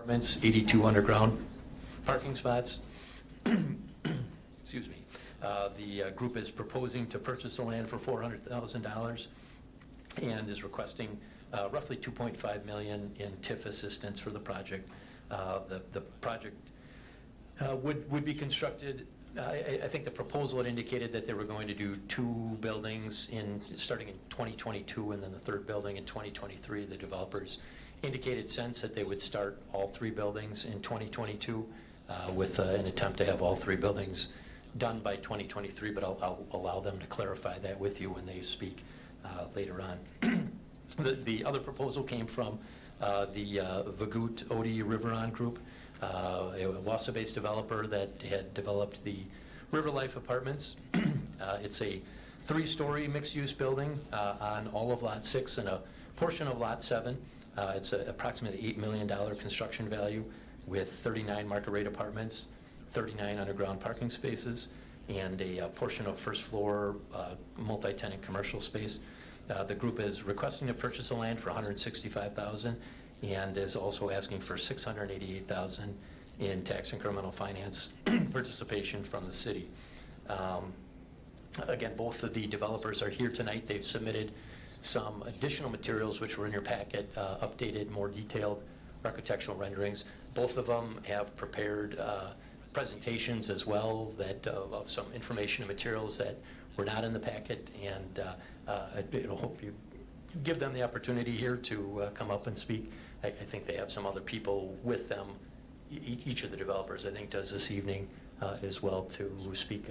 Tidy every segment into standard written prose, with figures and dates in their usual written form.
apartments, 82 underground parking spots. Excuse me. The group is proposing to purchase the land for $400,000 and is requesting roughly $2.5 million in TIF assistance for the project. The project would be constructed. I think the proposal had indicated that they were going to do 2 buildings starting in 2022 and then the 3rd building in 2023. The developers indicated since that they would start all 3 buildings in 2022 with an attempt to have all 3 buildings done by 2023, but I'll allow them to clarify that with you when they speak later on. The other proposal came from the Vagut Odie Riveron Group, a Wausau-based developer that had developed the River Life Apartments. It's a 3-story mixed-use building on all of Lot 6 and a portion of Lot 7. It's approximately $8 million construction value with 39 market rate apartments, 39 underground parking spaces, and a portion of first floor multi-tenant commercial space. The group is requesting to purchase the land for $165,000 and is also asking for $688,000 in tax incremental finance participation from the city. Again, both of the developers are here tonight. They've submitted some additional materials which were in your packet, updated, more detailed architectural renderings. Both of them have prepared presentations as well that of some information and materials that were not in the packet, and I hope you give them the opportunity here to come up and speak. I think they have some other people with them. Each of the developers, I think, does this evening as well to speak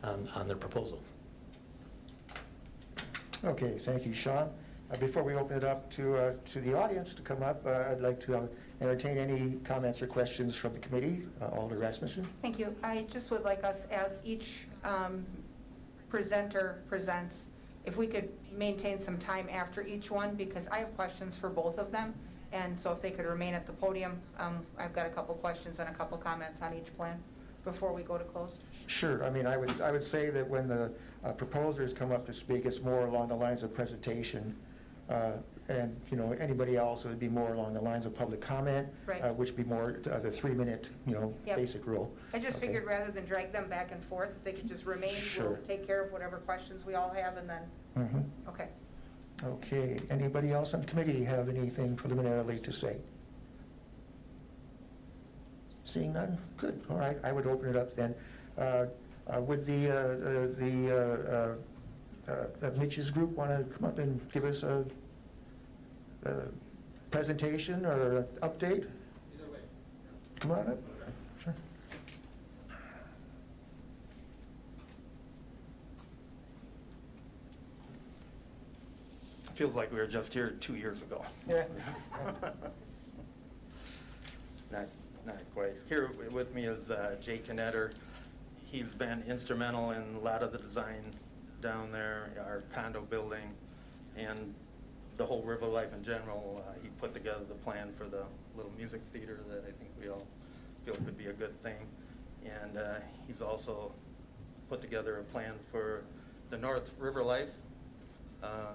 on their proposal. Okay, thank you, Sean. Before we open it up to the audience to come up, I'd like to entertain any comments or questions from the committee. Alder Rasmussen. Thank you. I just would like us, as each presenter presents, if we could maintain some time after each one, because I have questions for both of them. And so if they could remain at the podium, I've got a couple questions and a couple comments on each plan before we go to closed. Sure. I mean, I would say that when the proposers come up to speak, it's more along the lines of presentation. And, you know, anybody else, it would be more along the lines of public comment, Right. which would be more the 3-minute, Yep. basic rule. I just Okay. figured rather than drag them back and forth, if they could just remain, Sure. we'll take care of whatever questions we all have, and then, Mhm. okay. Okay. Anybody else on the committee have anything preliminarily to say? Seeing none? Good. All right. I would open it up then. Would Mitch's group want to come up and give us a presentation or an update? Either way. Come on up. Sure. Feels like we were just here 2 years ago. Yeah. Not quite. Here with me is Jay Knetter. He's been instrumental in a lot of the design down there, our condo building, and the whole River Life in general. He put together the plan for the little music theater that I think we all feel could be a good thing. And he's also put together a plan for the North River Life.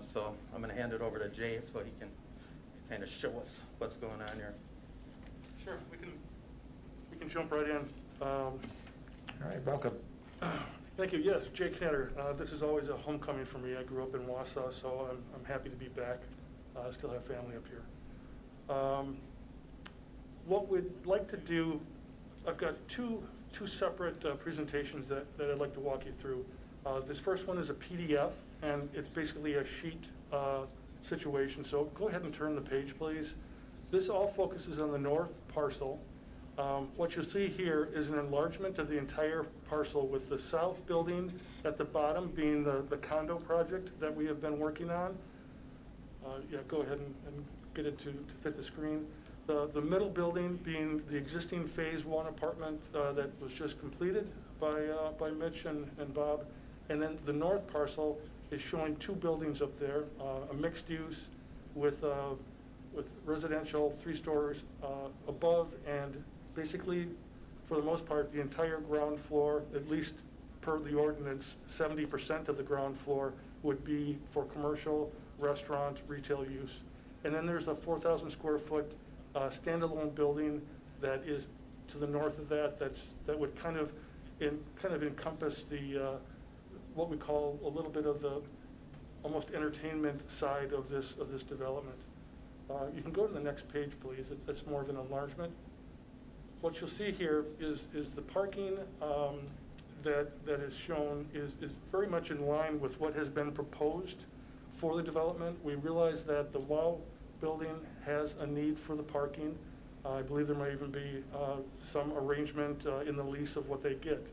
So I'm going to hand it over to Jay so he can kind of show us what's going on here. Sure, we can jump right in. All right. Welcome. Thank you. Yes, Jay Knetter. This is always a homecoming for me. I grew up in Wausau, so I'm happy to be back. I still have family up here. What we'd like to do, I've got two separate presentations that I'd like to walk you through. This first one is a PDF, and it's basically a sheet situation. So go ahead and turn the page, please. This all focuses on the north parcel. What you'll see here is an enlargement of the entire parcel, with the south building at the bottom being the condo project that we have been working on. Yeah, go ahead and get it to fit the screen. The middle building being the existing Phase 1 apartment that was just completed by Mitch and Bob. And then the north parcel is showing 2 buildings up there, a mixed use with residential 3 stories above, and basically, for the most part, the entire ground floor, at least per the ordinance, 70% of the ground floor would be for commercial, restaurant, retail use. And then there's a 4,000 square foot standalone building that is to the north of that, that would kind of encompass the, what we call a little bit of the almost entertainment side of this development. You can go to the next page, please. It's more of an enlargement. What you'll see here is the parking that is shown is very much in line with what has been proposed for the development. We realize that the WOW building has a need for the parking. I believe there might even be some arrangement in the lease of what they get.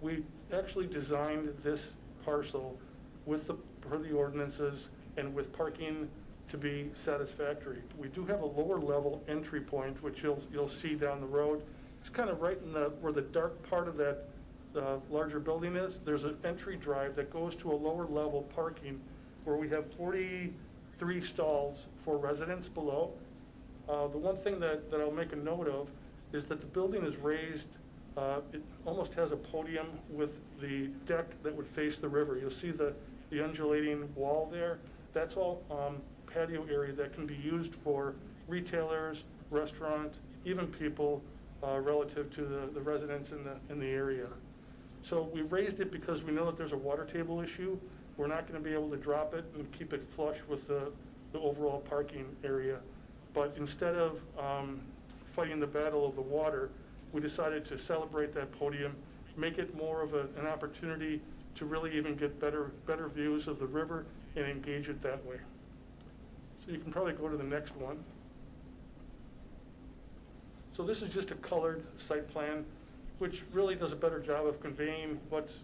We actually designed this parcel per the ordinances and with parking to be satisfactory. We do have a lower level entry point, which you'll see down the road. It's kind of right in where the dark part of that larger building is. There's an entry drive that goes to a lower level parking where we have 43 stalls for residents below. The one thing that I'll make a note of is that the building is raised. It almost has a podium with the deck that would face the river. You'll see the undulating wall there. That's all patio area that can be used for retailers, restaurant, even people relative to the residents in the area. So we raised it because we know that there's a water table issue. We're not going to be able to drop it and keep it flush with the overall parking area. But instead of fighting the battle of the water, we decided to celebrate that podium, make it more of an opportunity to really even get better views of the river and engage it that way. So you can probably go to the next one. So this is just a colored site plan, which really does a better job of conveying what's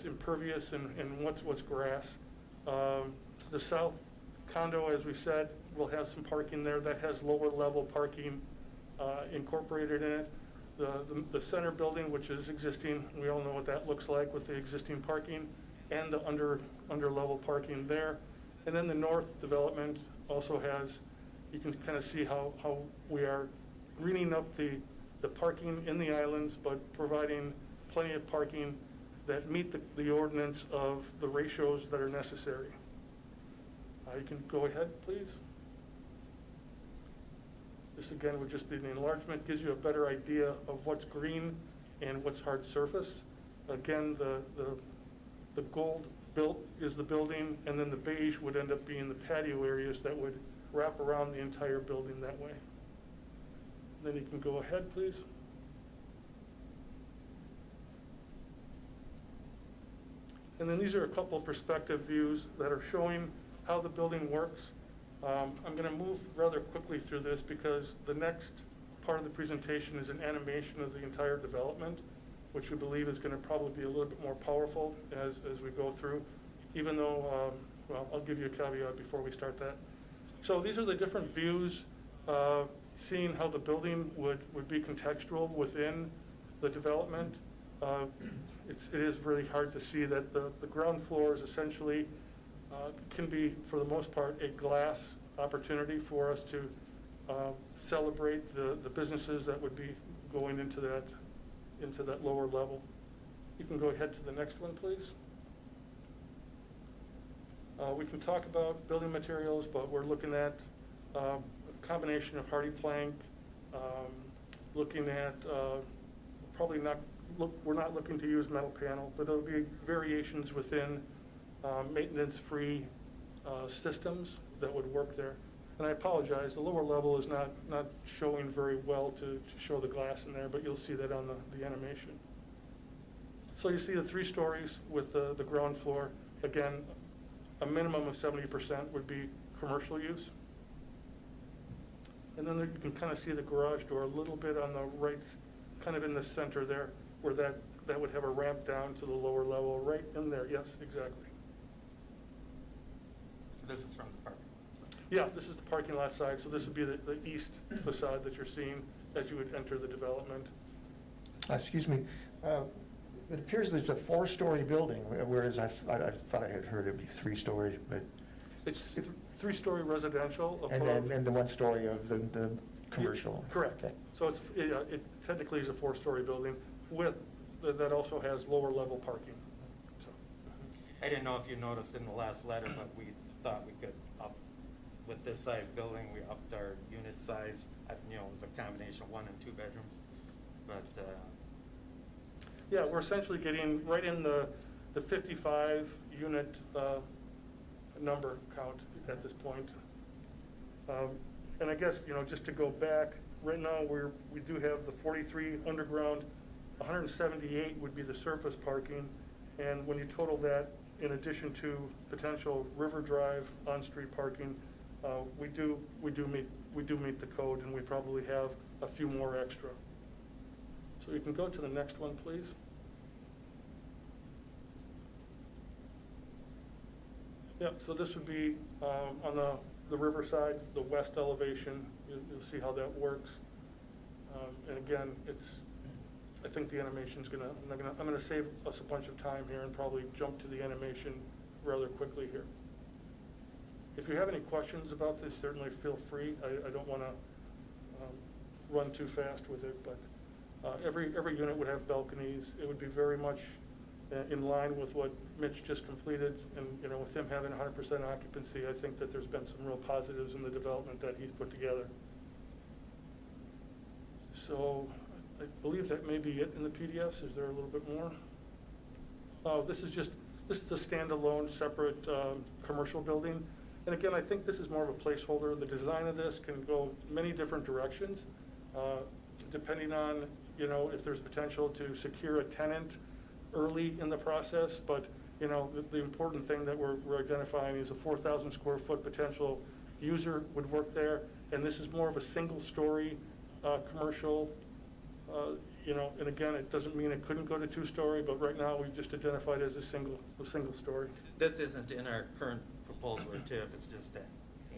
impervious and what's grass. The south condo, as we said, will have some parking there that has lower level parking incorporated in it. The center building, which is existing, we all know what that looks like with the existing parking and the under level parking there. And then the north development also has, you can kind of see how we are greening up the parking in the islands, but providing plenty of parking that meet the ordinance of the ratios that are necessary. You can go ahead, please. This again would just be an enlargement, gives you a better idea of what's green and what's hard surface. Again, the gold built is the building, and then the beige would end up being the patio areas that would wrap around the entire building that way. Then you can go ahead, please. And then these are a couple of perspective views that are showing how the building works. I'm going to move rather quickly through this because the next part of the presentation is an animation of the entire development, which we believe is going to probably be a little bit more powerful as we go through, even though, well, I'll give you a caveat before we start that. So these are the different views, seeing how the building would be contextual within the development. It is really hard to see that the ground floor is essentially can be, for the most part, a glass opportunity for us to celebrate the businesses that would be going into that lower level. You can go ahead to the next one, please. We can talk about building materials, but we're looking at a combination of hardy plank, looking at we're not looking to use metal panel, but there'll be variations within maintenance-free systems that would work there. And I apologize, the lower level is not showing very well to show the glass in there, but you'll see that on the animation. So you see the 3 stories with the ground floor. Again, a minimum of 70% would be commercial use. And then you can kind of see the garage door a little bit on the right, kind of in the center there, where that would have a ramp down to the lower level, right in there. Yes, exactly. This is from the parking lot. Yeah, this is the parking lot side, so this would be the east facade that you're seeing as you would enter the development. Excuse me, it appears that it's a 4-story building, whereas I thought I had heard it'd be 3-story, but. It's 3-story residential And above. then the 1-story of the commercial. Correct. Okay. So it technically is a 4-story building that also has lower level parking. So, I didn't know if you noticed in the last letter, but we thought we could with this size building, we upped our unit size. You know, it was a combination of 1 and 2 bedrooms. But, Yeah, we're essentially getting right in the 55 unit number count at this point. And I guess, you know, just to go back, right now we do have the 43 underground, 178 would be the surface parking. And when you total that, in addition to potential River Drive on-street parking, we do meet the code, and we probably have a few more extra. So you can go to the next one, please. Yep, so this would be on the river side, the west elevation. You'll see how that works. And again, I think the animation's I'm gonna save us a bunch of time here and probably jump to the animation rather quickly here. If you have any questions about this, certainly feel free. I don't want to run too fast with it, but every unit would have balconies. It would be very much in line with what Mitch just completed, and you know, with him having 100% occupancy, I think that there's been some real positives in the development that he's put together. So I believe that may be it in the PDFs. Is there a little bit more? Oh, this is the standalone, separate commercial building. And again, I think this is more of a placeholder. The design of this can go many different directions, depending on, you know, if there's potential to secure a tenant early in the process. But, you know, the important thing that we're identifying is a 4,000 square foot potential user would work there. And this is more of a single story commercial, you know, and again, it doesn't mean it couldn't go to 2-story, but right now we've just identified it as a single story. this isn't in our current proposal or TIF, it's just to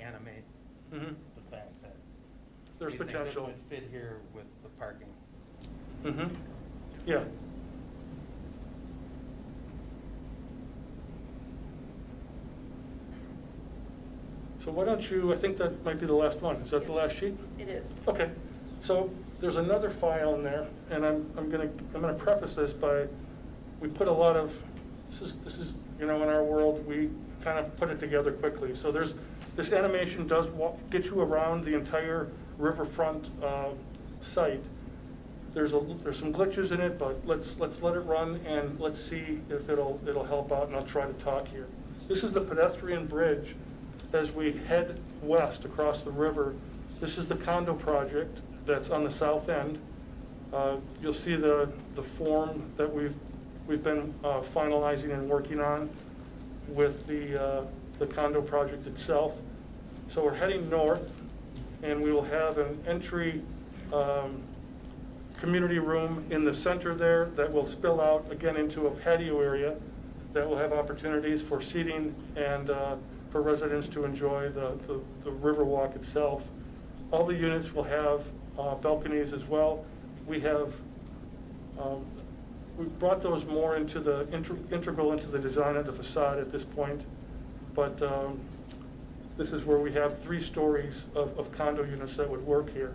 animate the fact that There's we think potential. this would fit here with the parking. Yeah. So why don't you, I think that might be the last one. Is that the last sheet? It is. Okay, so there's another file in there, and I'm gonna preface this by, we put a lot of, this is, you know, in our world, we kind of put it together quickly. So this animation does get you around the entire riverfront site. There's some glitches in it, but let's let it run and let's see if it'll help out, and I'll try to talk here. This is the pedestrian bridge as we head west across the river. This is the condo project that's on the south end. You'll see the form that we've been finalizing and working on with the condo project itself. So we're heading north, and we will have an entry community room in the center there that will spill out again into a patio area that will have opportunities for seating and for residents to enjoy the river walk itself. All the units will have balconies as well. We've brought those more into the integral into the design of the facade at this point, but this is where we have 3 stories of condo units that would work here.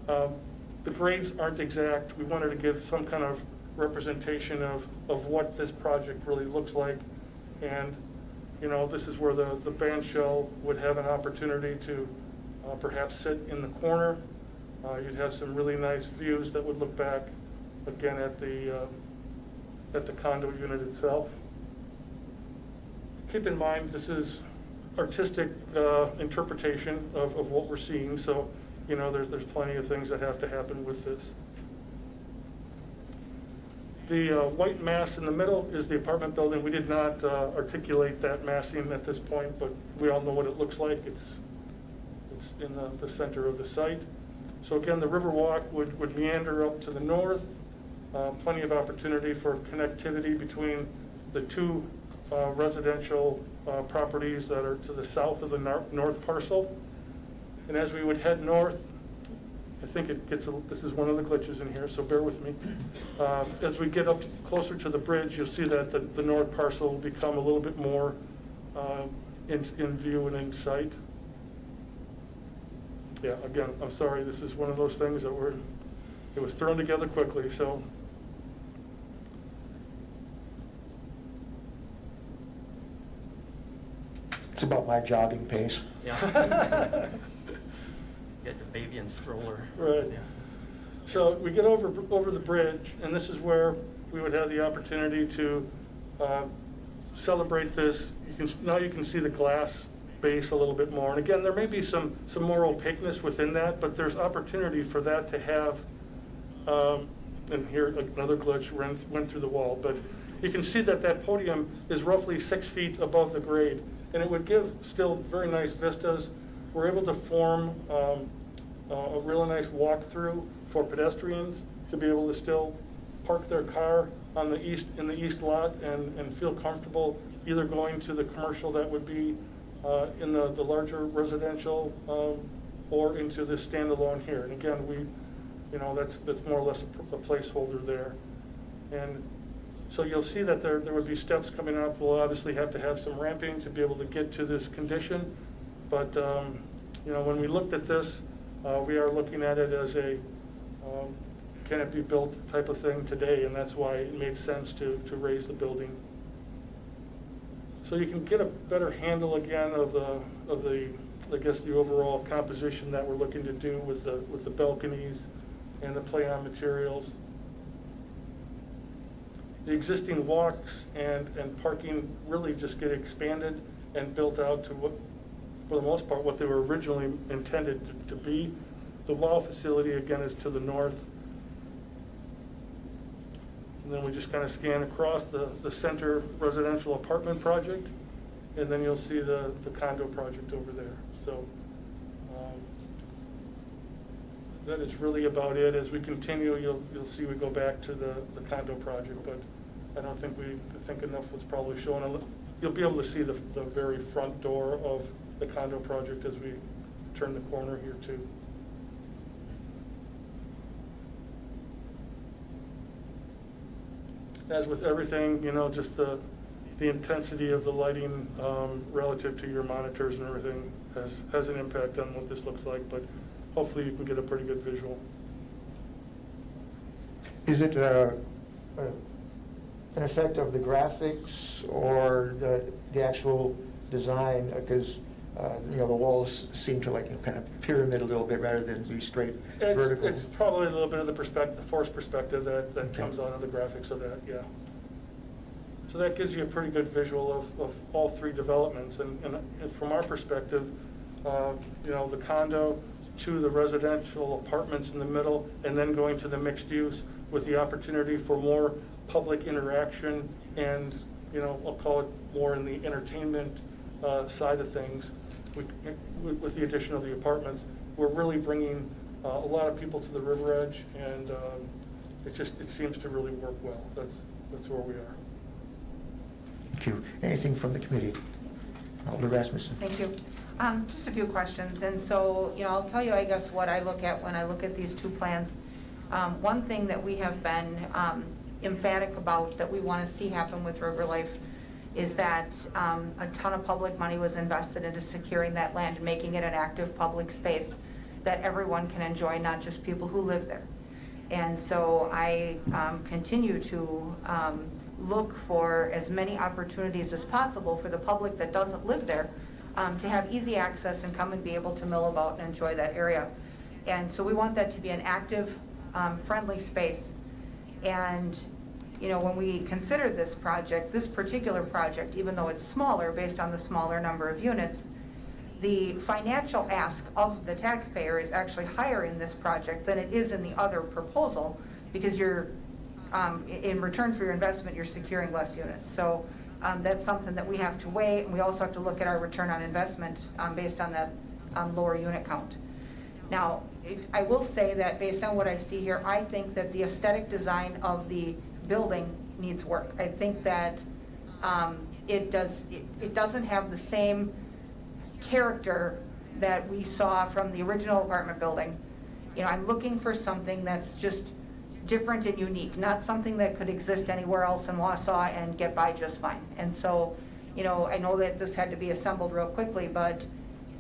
The grades aren't exact. We wanted to give some kind of representation of what this project really looks like. And, you know, this is where the band shell would have an opportunity to perhaps sit in the corner. You'd have some really nice views that would look back again at the condo unit itself. Keep in mind, this is artistic interpretation of what we're seeing, so you know there's plenty of things that have to happen with this. The white mass in the middle is the apartment building. We did not articulate that massing at this point, but we all know what it looks like. It's in the center of the site. So again, the Riverwalk would meander up to the north. Plenty of opportunity for connectivity between the 2 residential properties that are to the south of the north parcel. And as we would head north, I think this is one of the glitches in here, so bear with me. As we get up closer to the bridge, you'll see that the north parcel will become a little bit more in view and in sight. Yeah, again, I'm sorry, this is one of those things that it was thrown together quickly, so. It's about my jogging pace. Yeah. Get your baby in stroller. Right. Yeah. So we get over the bridge, and this is where we would have the opportunity to celebrate this. Now you can see the glass base a little bit more. And again, there may be some more opaqueness within that, but there's opportunity for that to have, and here another glitch went through the wall, but you can see that that podium is roughly 6 feet above the grade, and it would give still very nice vistas. We're able to form a really nice walkthrough for pedestrians to be able to still park their car on the in the east lot and feel comfortable either going to the commercial that would be in the larger residential or into this standalone here. And again, that's more or less a placeholder there. And so you'll see that there would be steps coming up. We'll obviously have to have some ramping to be able to get to this condition. But when we looked at this, we are looking at it as a can it be built type of thing today, and that's why it made sense to raise the building. So you can get a better handle again of the I guess the overall composition that we're looking to do with the balconies and the play on materials. The existing walks and parking really just get expanded and built out to what, for the most part, what they were originally intended to be. The WOW facility, again, is to the north. And then we just kind of scan across the center residential apartment project, and then you'll see the condo project over there. So that is really about it. As we continue, you'll see we go back to the condo project, but I don't think I think enough was probably shown. You'll be able to see the very front door of the condo project as we turn the corner here too. As with everything, just the intensity of the lighting relative to your monitors and everything has an impact on what this looks like, but hopefully you can get a pretty good visual. Is it an effect of the graphics or the actual design? Because the walls seem to kind of pyramid a little bit rather than be straight vertical. It's probably a little bit of the forced perspective that Okay. comes out of the graphics of that, yeah. So that gives you a pretty good visual of all three developments. And from our perspective, the condo to the residential apartments in the middle, and then going to the mixed use with the opportunity for more public interaction and, I'll call it more in the entertainment side of things. With the addition of the apartments, we're really bringing a lot of people to the river edge, and it seems to really work well. That's where we are. Thank you. Anything from the committee? Alder Rasmussen. Thank you. Just a few questions. And so, I'll tell you, I guess, what I look at when I look at these two plans. One thing that we have been emphatic about that we want to see happen with River Life is that a ton of public money was invested into securing that land and making it an active public space that everyone can enjoy, not just people who live there. And so I continue to look for as many opportunities as possible for the public that doesn't live there to have easy access and come and be able to mill about and enjoy that area. And so we want that to be an active, friendly space. And when we consider this particular project, even though it's smaller based on the smaller number of units, the financial ask of the taxpayer is actually higher in this project than it is in the other proposal, because you're, in return for your investment, you're securing less units. So that's something that we have to weigh, and we also have to look at our return on investment based on that lower unit count. Now, I will say that based on what I see here, I think that the aesthetic design of the building needs work. I think that it doesn't have the same character that we saw from the original apartment building. I'm looking for something that's just different and unique, not something that could exist anywhere else in Wausau and get by just fine. And so, I know that this had to be assembled real quickly, but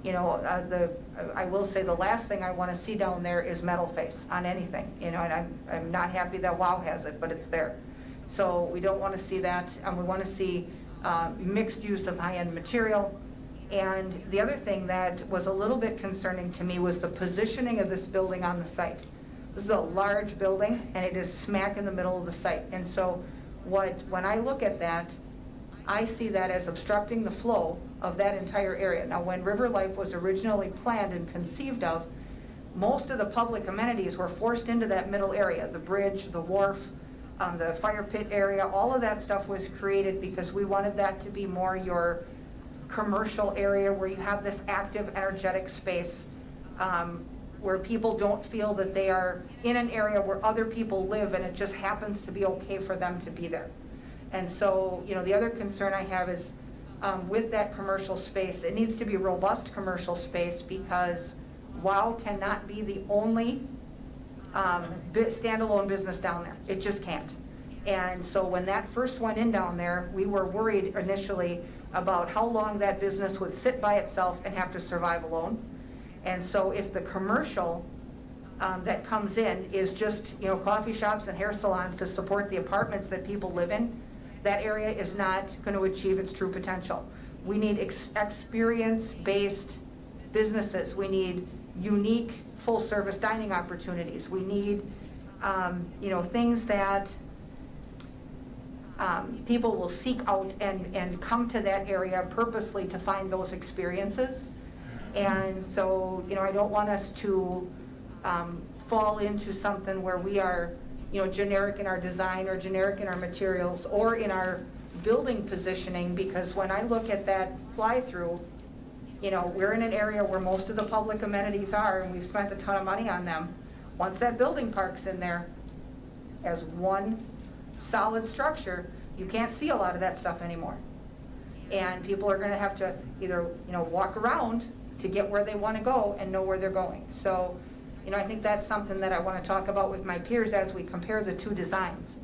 I will say the last thing I want to see down there is metal face on anything, and I'm not happy that WOW has it, but it's there. So we don't want to see that. We want to see mixed use of high-end material, And the other thing that was a little bit concerning to me was the positioning of this building on the site. This is a large building, and it is smack in the middle of the site. And so when I look at that, I see that as obstructing the flow of that entire area. Now, when River Life was originally planned and conceived of, most of the public amenities were forced into that middle area, the bridge, the wharf, the fire pit area, all of that stuff was created because we wanted that to be more your commercial area where you have this active, energetic space, where people don't feel that they are in an area where other people live and it just happens to be okay for them to be there. And so, the other concern I have is with that commercial space, it needs to be robust commercial space because WOW cannot be the only standalone business down there. It just can't. And so when that first went in down there, we were worried initially about how long that business would sit by itself and have to survive alone. And so if the commercial that comes in is just, coffee shops and hair salons to support the apartments that people live in, that area is not going to achieve its true potential. We need experience-based businesses. We need unique full-service dining opportunities. We need, things that people will seek out and come to that area purposely to find those experiences. And so, I don't want us to fall into something where we are, generic in our design or generic in our materials or in our building positioning, because when I look at that fly-through, we're in an area where most of the public amenities are, and we've spent a ton of money on them. Once that building park's in there as one solid structure, you can't see a lot of that stuff anymore. And people are gonna have to either, walk around to get where they wanna go and know where they're going. So, I think that's something that I wanna talk about with my peers as we compare the two designs.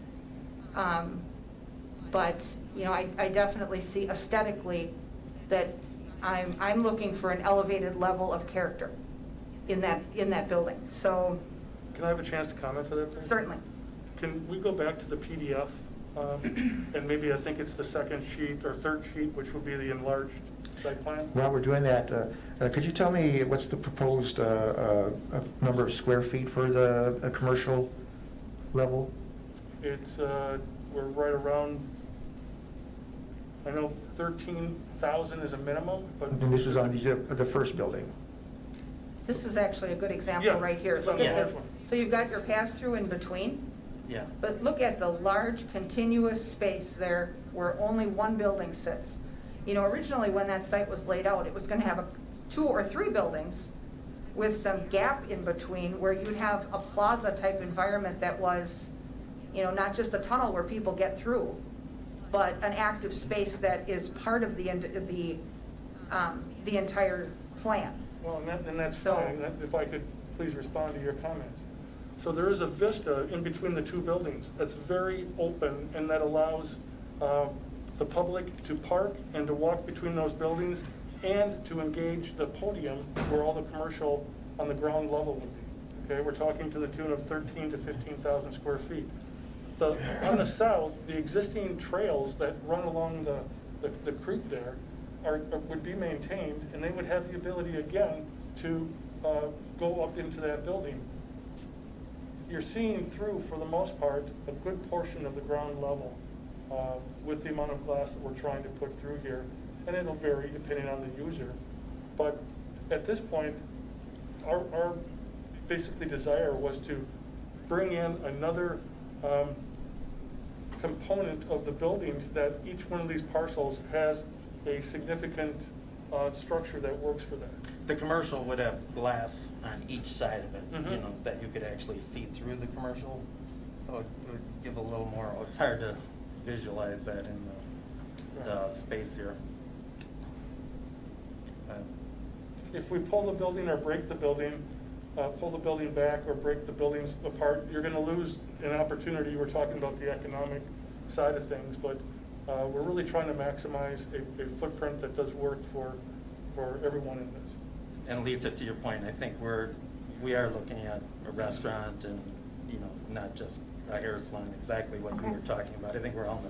But, I definitely see aesthetically that I'm looking for an elevated level of character in that building. So Can I have a chance to comment to that? certainly. Can we go back to the PDF? And maybe I think it's the second sheet or third sheet, which would be the enlarged site plan? While we're doing that, could you tell me what's the proposed number of square feet for the commercial level? It's, we're right around, I know 13,000 is a minimum, but. And this is on the first building. This is actually a good example Yeah, right here. it's on Look the at large one. So you've got your pass-through in between, Yeah. but look at the large continuous space there where only one building sits. Originally when that site was laid out, it was gonna have 2 or 3 buildings with some gap in between where you'd have a plaza-type environment that was, not just a tunnel where people get through, but an active space that is part of the entire plan. Well, and that's So- fine, if I could please respond to your comments. So there is a vista in between the 2 buildings that's very open and that allows the public to park and to walk between those buildings and to engage the podium where all the commercial on the ground level would be. Okay, we're talking to the tune of 13,000 to 15,000 square feet. On the south, the existing trails that run along the creek there would be maintained, and they would have the ability again to go up into that building. You're seeing through, for the most part, a good portion of the ground level with the amount of glass that we're trying to put through here, and it'll vary depending on the user. But at this point, our basically desire was to bring in another component of the buildings that each one of these parcels has a significant structure that works for that. The commercial would have glass on each side of it, Mhm. that you could actually see through the commercial. So it would give a little more, it's hard to visualize that in the space here. If we pull the building or break the building, pull the building back or break the buildings apart, you're gonna lose an opportunity. We're talking about the economic side of things, but we're really trying to maximize a footprint that does work for everyone in this. And Lisa, to your point, I think we are looking at a restaurant and, not just a hair salon, exactly what you Okay. were talking about. I think we're on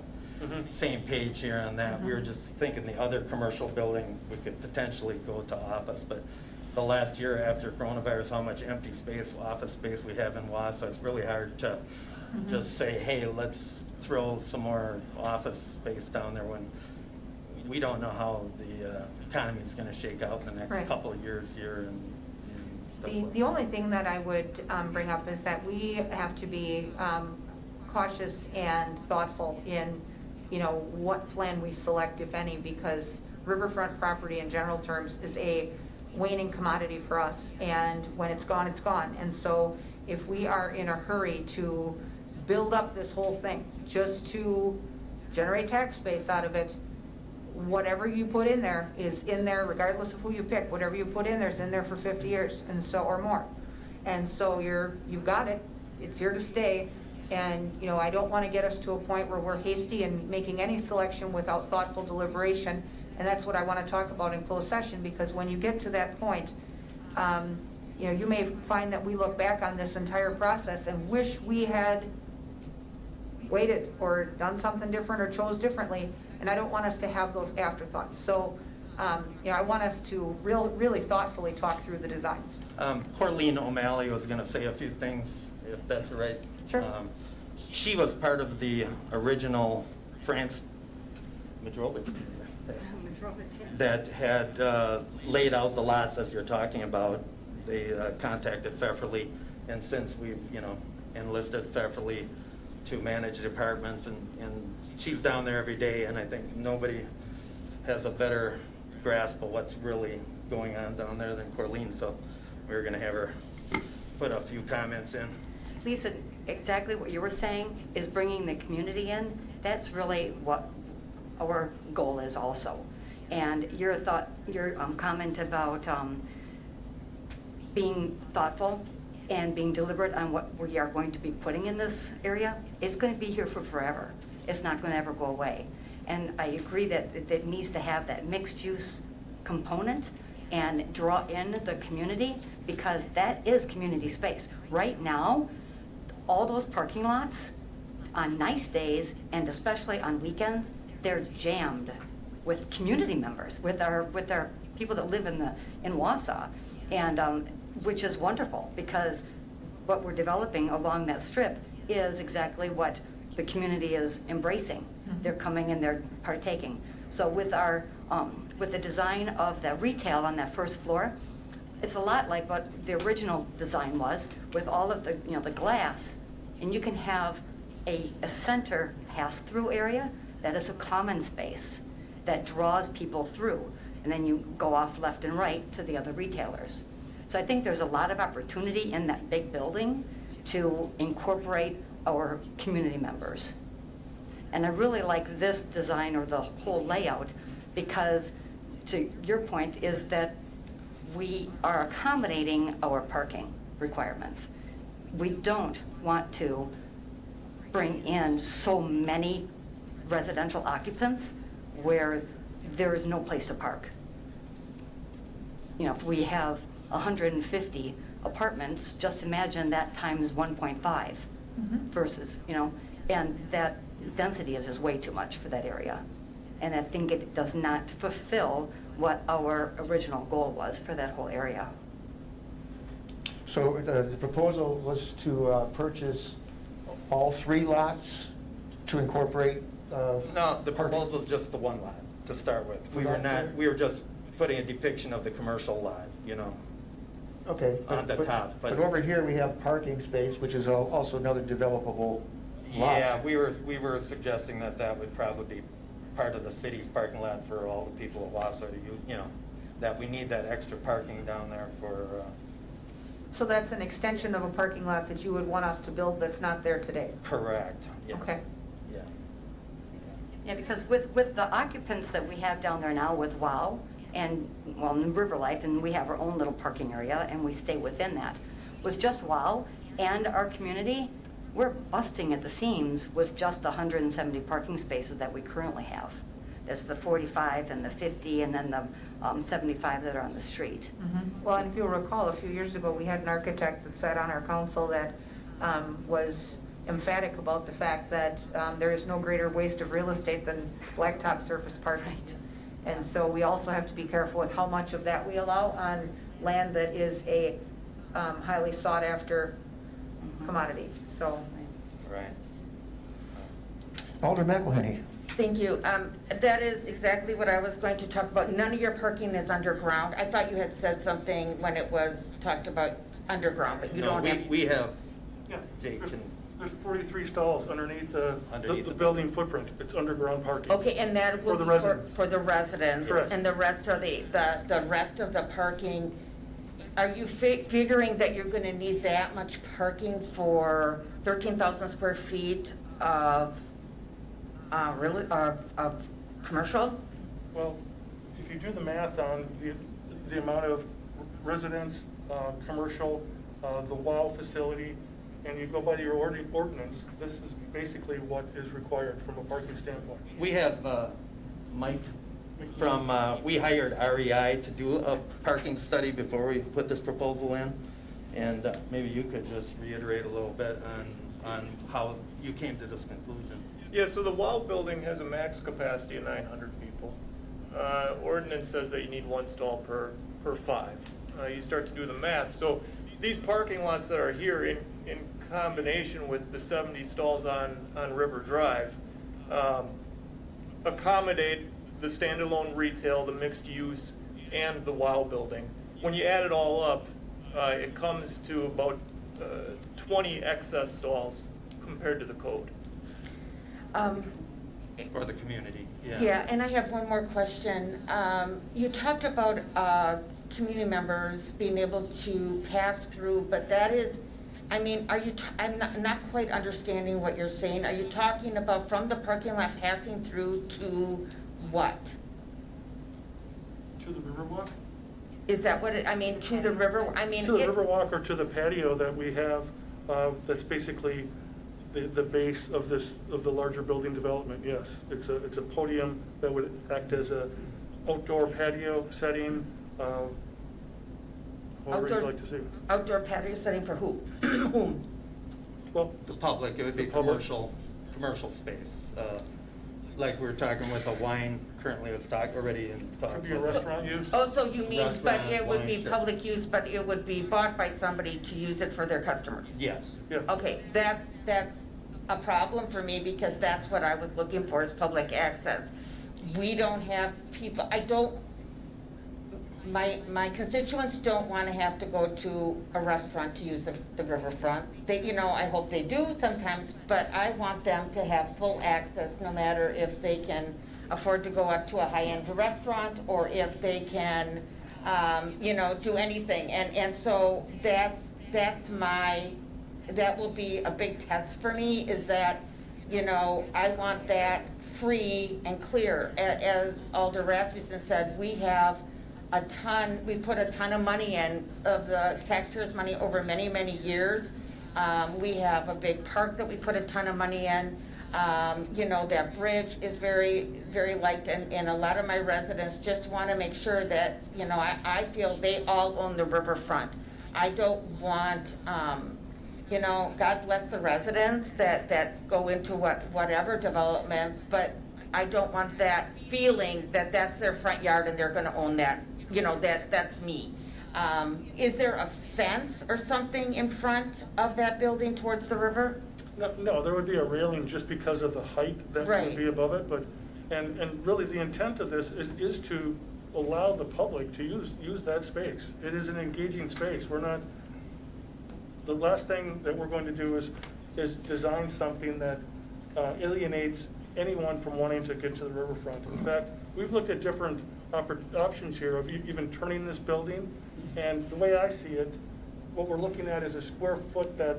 same page here on that. We were just thinking the other commercial building, we could potentially go to office, but the last year after coronavirus, how much empty space, office space we have in Wausau, it's really hard to just say, hey, let's throw some more office space down there when we don't know how the economy is going to shake out in the next Right. couple of years here and stuff like The only thing that I would bring up is that we have to be cautious and thoughtful in, what plan we select, if any, because riverfront property in general terms is a waning commodity for us, and when it's gone, it's gone. And so if we are in a hurry to build up this whole thing just to generate tax base out of it, whatever you put in there is in there regardless of who you pick. Whatever you put in there is in there for 50 years and so, or more. And so you've got it, it's here to stay. And, I don't want to get us to a point where we're hasty and making any selection without thoughtful deliberation. And that's what I want to talk about in closed session, because when you get to that point, you may find that we look back on this entire process and wish we had waited or done something different or chose differently. And I don't want us to have those afterthoughts. So, I want us to really thoughtfully talk through the designs. Corleen O'Malley was going to say a few things, if that's all right. Sure. She was part of the original France Madrovic that had laid out the lots as you're talking about. They contacted Pfefferly, and since we've, enlisted Pfefferly to manage the apartments, and she's down there every day, and I think nobody has a better grasp of what's really going on down there than Corleen, so we were going to have her put a few comments in. Lisa, exactly what you were saying is bringing the community in. That's really what our goal is also. And your comment about being thoughtful and being deliberate on what we are going to be putting in this area, it's going to be here for forever. It's not going to ever go away. And I agree that it needs to have that mixed use component and draw in the community, because that is community space. Right now, all those parking lots on nice days and especially on weekends, they're jammed with community members, with our people that live in Wausau, and which is wonderful, because what we're developing along that strip is exactly what the community is embracing. They're coming and they're partaking. So with the design of the retail on that first floor, it's a lot like what the original design was, with all of the the glass, and you can have a center pass-through area that is a common space that draws people through, and then you go off left and right to the other retailers. So I think there's a lot of opportunity in that big building to incorporate our community members. And I really like this design, or the whole layout, because to your point is that we are accommodating our parking requirements. We don't want to bring in so many residential occupants where there is no place to park. If we have 150 apartments, just imagine that times 1.5 versus, and that density is just way too much for that area. And I think it does not fulfill what our original goal was for that whole area. So the proposal was to purchase all 3 lots to incorporate? No, the parking? proposal is just the one lot to start with. We were Lot there? we were just putting a depiction of the commercial lot, Okay. on the top, But but- over here, we have parking space, which is also another developable lot. Yeah, we were suggesting that would probably be part of the city's parking lot for all the people of Wausau to use, that we need that extra parking down there for, So that's an extension of a parking lot that you would want us to build that's not there today? correct. Yeah. Okay. Yeah. Yeah, because with the occupants that we have down there now with WOW and, in River Life, and we have our own little parking area and we stay within that. With just WOW and our community, we're busting at the seams with just the 170 parking spaces that we currently have. There's the 45 and the 50 and then the 75 that are on the street. Well, and if you'll recall, a few years ago, we had an architect that sat on our council that was emphatic about the fact that there is no greater waste of real estate than blacktop surface parking. And so we also have to be careful with how much of that we allow on land that is a highly sought-after commodity, so. Right. Alder McElhenney. Thank you. That is exactly what I was going to talk about. None of your parking is underground. I thought you had said something when it was talked about underground, but you No, don't have. we have, Yeah, Jake there's- can, There's 43 stalls underneath the Underneath the building footprint. It's underground parking. Okay, and that will For the be residents. for the residents. Correct. And the rest of the rest of the parking, are you figuring that you're gonna need that much parking for 13,000 square feet of, really, of commercial? Well, if you do the math on the amount of residents, commercial, the WOW facility, and you go by your ordinance, this is basically what is required from a parking standpoint. we have Mike from, we hired REI to do a parking study before we put this proposal in. And maybe you could just reiterate a little bit on how you came to this conclusion. Yeah, so the WOW building has a max capacity of 900 people. Ordinance says that you need one stall per 5. You start to do the math. So these parking lots that are here in combination with the 70 stalls on River Drive accommodate the standalone retail, the mixed use, and the WOW building. When you add it all up, it comes to about 20 excess stalls compared to the code. For the community, yeah. Yeah, and I have one more question. You talked about community members being able to pass through, but that is, I mean, are you, I'm not quite understanding what you're saying. Are you talking about from the parking lot passing through to what? To the Riverwalk? Is that what it, I mean, to the river, I mean. To the it- Riverwalk or to the patio that we have, that's basically the base of the larger building development, yes. It's a podium that would act as a outdoor patio setting, however you'd Outdoor- like to see. Outdoor patio setting for who? Whom? Well, The public, it would be The public. commercial space. Like we're talking with a wine, currently it's already in talks. could be a restaurant use. Oh, so you mean, but Restaurant, it would be wine, sure. public use, but it would be bought by somebody to use it for their customers? Yes. Yeah. Okay, that's a problem for me because that's what I was looking for is public access. We don't have people, my constituents don't want to have to go to a restaurant to use the riverfront. They, you know, I hope they do sometimes, but I want them to have full access no matter if they can afford to go out to a high-end restaurant or if they can, you know, do anything. And so that will be a big test for me is that, you know, I want that free and clear. As Alder Rasmussen said, we put a ton of money in, of the taxpayers' money over many, many years. We have a big park that we put a ton of money in. You know, that bridge is very, very liked, and a lot of my residents just want to make sure that, you know, I feel they all own the riverfront. I don't want, you know, God bless the residents that go into whatever development, but I don't want that feeling that that's their front yard and they're gonna own that, you know, that's me. Is there a fence or something in front of that building towards the river? No, there would be a railing just because of the height that Right. would be above it, but, and really the intent of this is to allow the public to use that space. It is an engaging space. We're not, the last thing that we're going to do is design something that alienates anyone from wanting to get to the riverfront. In fact, we've looked at different options here of even turning this building, and the way I see it, what we're looking at is a square foot that,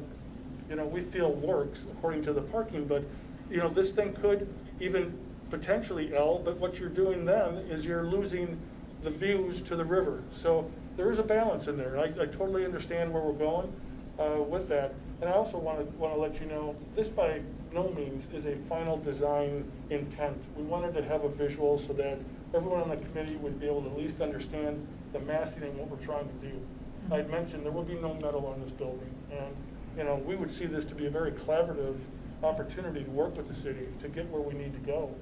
you know, we feel works according to the parking, but, you know, this thing could even potentially but what you're doing then is you're losing the views to the river. So there is a balance in there. I totally understand where we're going with that. And I also want to let you know, this by no means is a final design intent. We wanted to have a visual so that everyone on the committee would be able to at least understand the massing and what we're trying to do. I'd mentioned there will be no metal on this building, and you know, we would see this to be a very collaborative opportunity to work with the city to get where we need to go.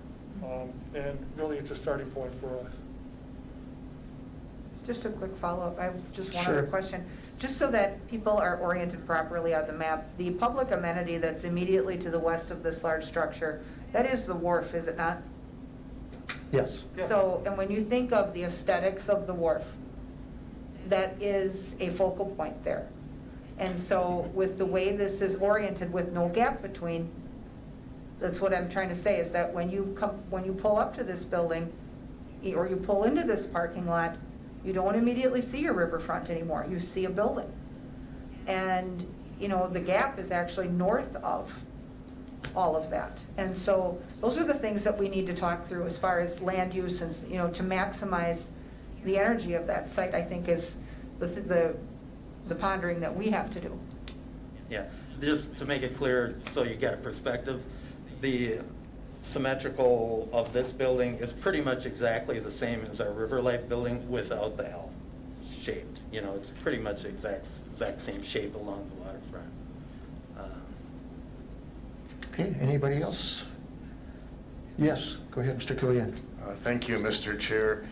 And really, it's a starting point for us. Just a quick follow-up, I have just one Sure. other question. Just so that people are oriented properly on the map, the public amenity that's immediately to the west of this large structure, that is the wharf, is it not? Yes. Yeah. So, and when you think of the aesthetics of the wharf, that is a focal point there. And so with the way this is oriented with no gap between, that's what I'm trying to say, is that when you pull up to this building, or you pull into this parking lot, you don't immediately see your riverfront anymore, you see a building. And, you know, the gap is actually north of all of that. And so those are the things that we need to talk through as far as land use and, you know, to maximize the energy of that site, I think is the pondering that we have to do. Yeah, just to make it clear, so you get a perspective, the symmetrical of this building is pretty much exactly the same as our River Life building without the L shaped. You know, it's pretty much the exact same shape along the waterfront. Okay, anybody else? Yes, go ahead, Mr. Killian. Thank you, Mr. Chair.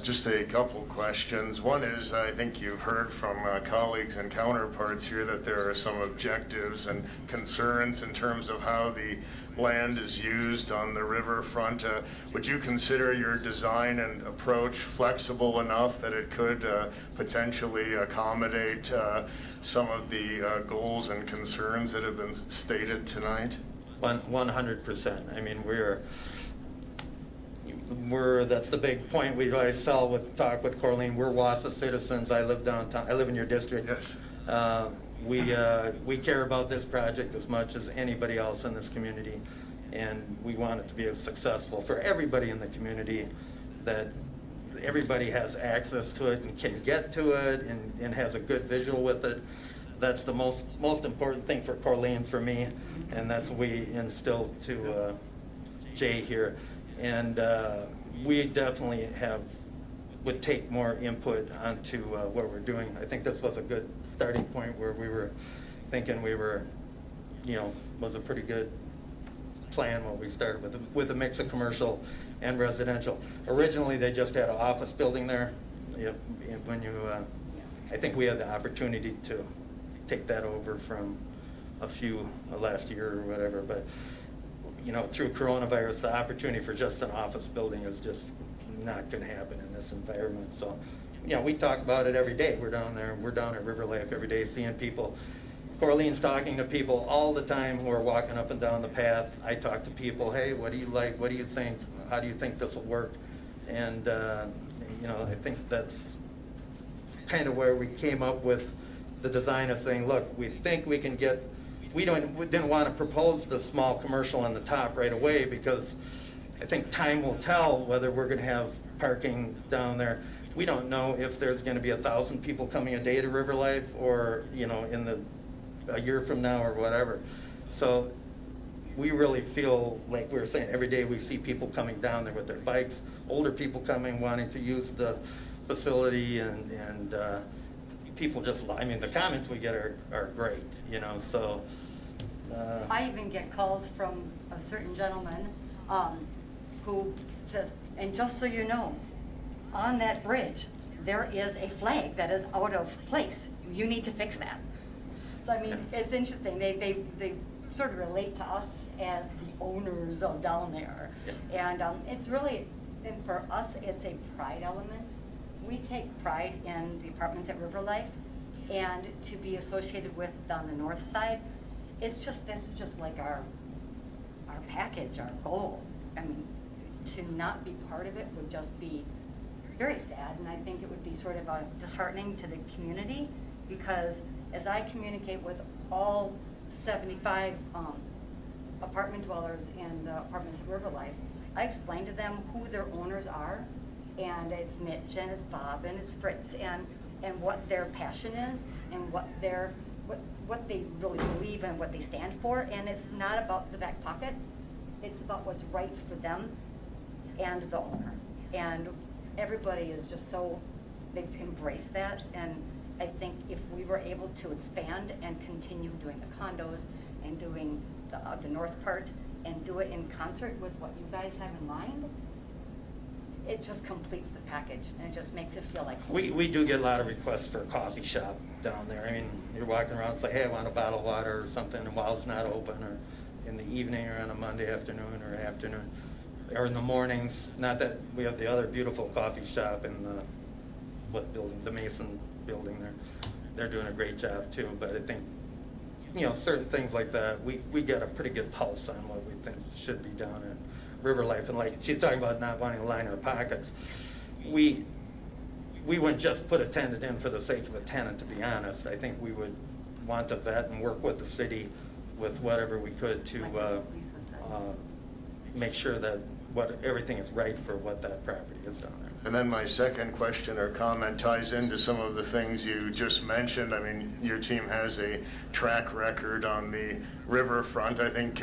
Just a couple questions. One is, I think you've heard from colleagues and counterparts here that there are some objectives and concerns in terms of how the land is used on the riverfront. Would you consider your design and approach flexible enough that it could potentially accommodate some of the goals and concerns that have been stated tonight? 100%. I mean, that's the big point we always talk with Corleen. We're Wausau citizens. I live downtown. I live in your district. Yes. We care about this project as much as anybody else in this community, and we want it to be as successful for everybody in the community, that everybody has access to it and can get to it and has a good visual with it. That's the most important thing for Corleen, for me, and that's what we instill to Jay here. And we definitely would take more input onto what we're doing. I think this was a good starting point where we were thinking was a pretty good plan what we started with a mix of commercial and residential. Originally, they just had an office building there. I think we had the opportunity to take that over from a few last year or whatever, but through coronavirus, the opportunity for just an office building is just not going to happen in this environment. So, we talk about it every day. We're down there. We're down at River Life every day, seeing people. Corleen's talking to people all the time who are walking up and down the path. I talk to people. Hey, what do you like? What do you think? How do you think this will work? And I think that's kind of where we came up with the design of saying, look, we think we can get. We didn't want to propose the small commercial on the top right away, because I think time will tell whether we're going to have parking down there. We don't know if there's going to be 1,000 people coming a day to River Life, or a year from now or whatever. So we really feel like we were saying, every day we see people coming down there with their bikes, older people coming wanting to use the facility, and people just, the comments we get are great, so. I even get calls from a certain gentleman who says, and just so you know, on that bridge, there is a flag that is out of place. You need to fix that. So, it's interesting. They sort of relate to us as the owners of down there. Yeah. And it's really, and for us, it's a pride element. We take pride in the apartments at River Life, and to be associated with on the north side, this is just like our package, our goal. To not be part of it would just be very sad, and I think it would be sort of disheartening to the community, because as I communicate with all 75 apartment dwellers in the apartments at River Life, I explain to them who their owners are, and it's Mitch, and it's Bob, and it's Fritz, and what their passion is, and what they really believe in, what they stand for. And it's not about the back pocket, it's about what's right for them and the owner. And everybody is just so, they've embraced that, and I think if we were able to expand and continue doing the condos and doing the north part and do it in concert with what you guys have in mind, it just completes the package and it just makes it feel like home. We do get a lot of requests for a coffee shop down there. I mean, you're walking around, it's like, hey, I want a bottle of water or something, and while it's not open, or in the evening, or on a Monday afternoon, or in the mornings. Not that we have the other beautiful coffee shop in the, what building, the Mason building there. They're doing a great job too, but I think, you know, certain things like that, we get a pretty good pulse on what we think should be done at River Life. And like she's talking about not wanting to line our pockets, we wouldn't just put a tenant in for the sake of a tenant, to be honest. I think we would want to vet and work with the city with whatever we could to make sure that everything is right for what that property is down there. And then my second question or comment ties into some of the things you just mentioned. I mean, your team has a track record on the riverfront. I think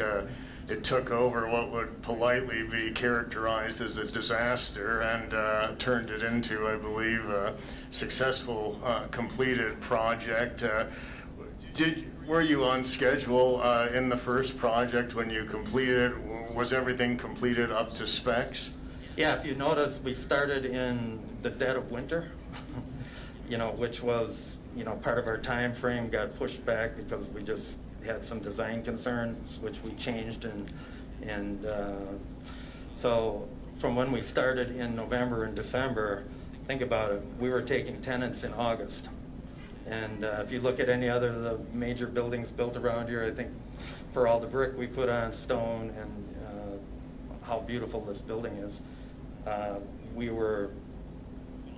it took over what would politely be characterized as a disaster and turned it into, I believe, a successful completed project. Were you on schedule in the first project when you completed? Was everything completed up to specs? Yeah, if you notice, we started in the dead of winter, you know, which was, you know, part of our time frame got pushed back because we just had some design concerns, which we changed, and so from when we started in November and December, think about it, we were taking tenants in August. And if you look at any other of the major buildings built around here, I think for all the brick we put on, stone, and how beautiful this building is, we were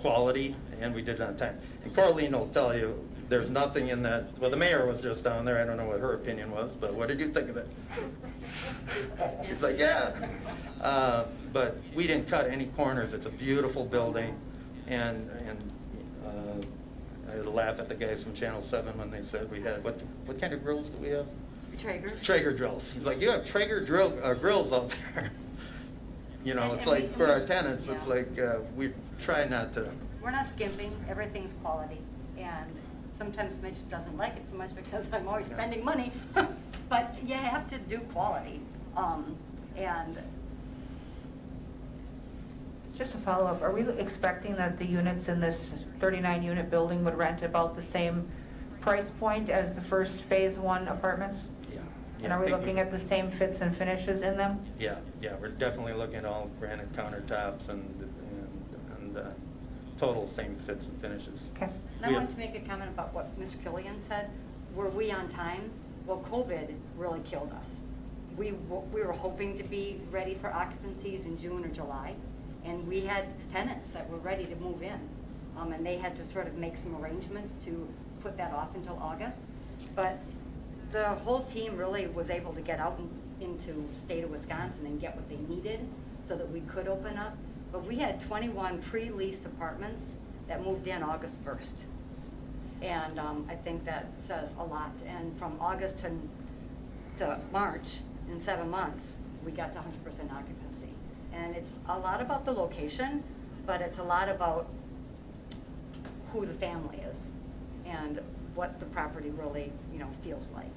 quality, and we did it on time. And Corleen will tell you, there's nothing in that, well, the mayor was just down there, I don't know what her opinion was, but what did you think of it? She's like, yeah. But we didn't cut any corners. It's a beautiful building, and I laugh at the guys from Channel 7 when they said we had, what kind of grills do we have? Traegers. Traeger grills. He's like, you have Traeger grills out there. You know, it's like for our tenants, it's like we try not to. We're not skimping, everything's quality, and sometimes Mitch doesn't like it so much because I'm always spending money, but you have to do quality, and Just a follow-up, are we expecting that the units in this 39-unit building would rent about the same price point as the first Phase 1 apartments? Yeah. And are we looking at the same fits and finishes in them? Yeah, we're definitely looking at all granite countertops and total same fits and finishes. Okay. I want to make a comment about what Mr. Killian said. Were we on time? Well, COVID really killed us. We were hoping to be ready for occupancies in June or July, and we had tenants that were ready to move in, and they had to sort of make some arrangements to put that off until August. But the whole team really was able to get out into state of Wisconsin and get what they needed so that we could open up. But we had 21 pre-leased apartments that moved in August 1st. And I think that says a lot. And from August to March, in 7 months, we got to 100% occupancy. And it's a lot about the location, but it's a lot about who the family is and what the property really, you know, feels like.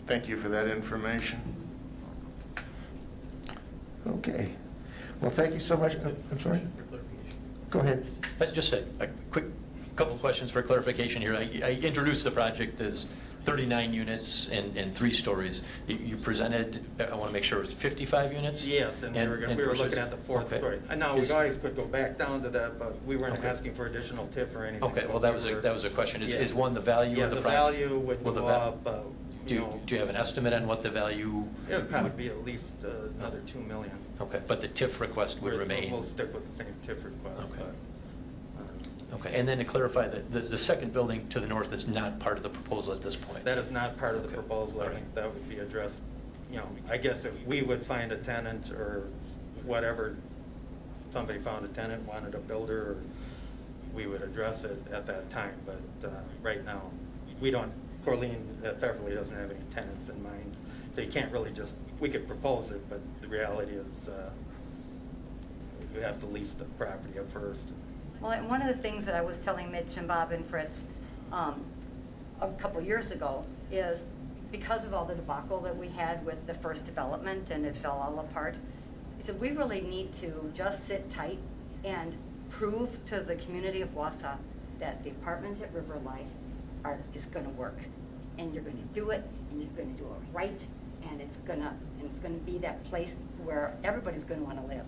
Thank you for that information. Okay. Well, thank you so much. I'm sorry? Go ahead. Just a quick couple questions for clarification here. I introduced the project as 39 units and 3 stories. You presented, I want to make sure it's 55 units? Yes, and we were looking at the 4th okay. story. And now we always could go back down to that, but we weren't Okay. asking for additional TIF or anything. Okay, well, that was a question. Yeah. Is one the value Yeah, of the the project? value would Will the go va- up. Do you have an estimate on what the value? It would probably be at least another $2 million. Okay, but the TIF request would remain? We'll stick with the same TIF request. Okay. But, Okay, and then to clarify, the second building to the north is not part of the proposal at this point? that is not part of the Okay. proposal. I All think right. that would be addressed, you know, I guess if we would find a tenant or whatever, somebody found a tenant, wanted a builder, or we would address it at that time. But right now, we don't, Corleen at Beverly doesn't have any tenants in mind. So you can't really just, we could propose it, but the reality is we have to lease the property up first. Well, and one of the things that I was telling Mitch and Bob and Fritz, a couple years ago is because of all the debacle that we had with the first development and it fell all apart. He said, we really need to just sit tight and prove to the community of Wausau that the apartments at River Life is gonna work. And you're gonna do it, and you're gonna do it right, and it's gonna be that place where everybody's gonna wanna live.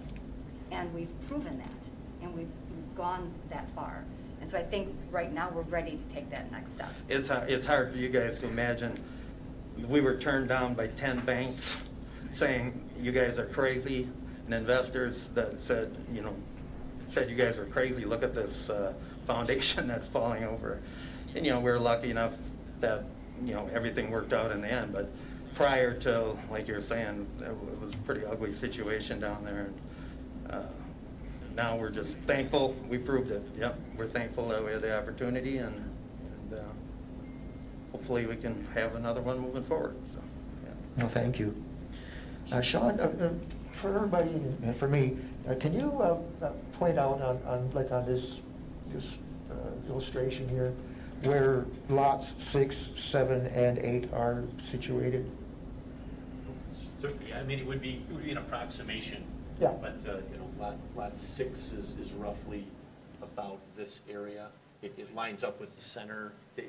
And we've proven that, and we've gone that far. And so I think right now we're ready to take that next step. It's hard for you guys to imagine. We were turned down by 10 banks saying, you guys are crazy, and investors that said, said you guys are crazy, look at this foundation that's falling over. And, we're lucky enough that, everything worked out in the end, but prior to, like you're saying, it was a pretty ugly situation down there. And now we're just thankful we proved it. Yep, we're thankful that we had the opportunity, and hopefully we can have another one moving forward. So, yeah. Well, thank you. Sean, for everybody and for me, can you point out on this illustration here where lots 6, 7, and 8 are situated? Certainly, I mean, it would be an approximation. Yeah. But, lot 6 is roughly about this area. It lines up with the center, the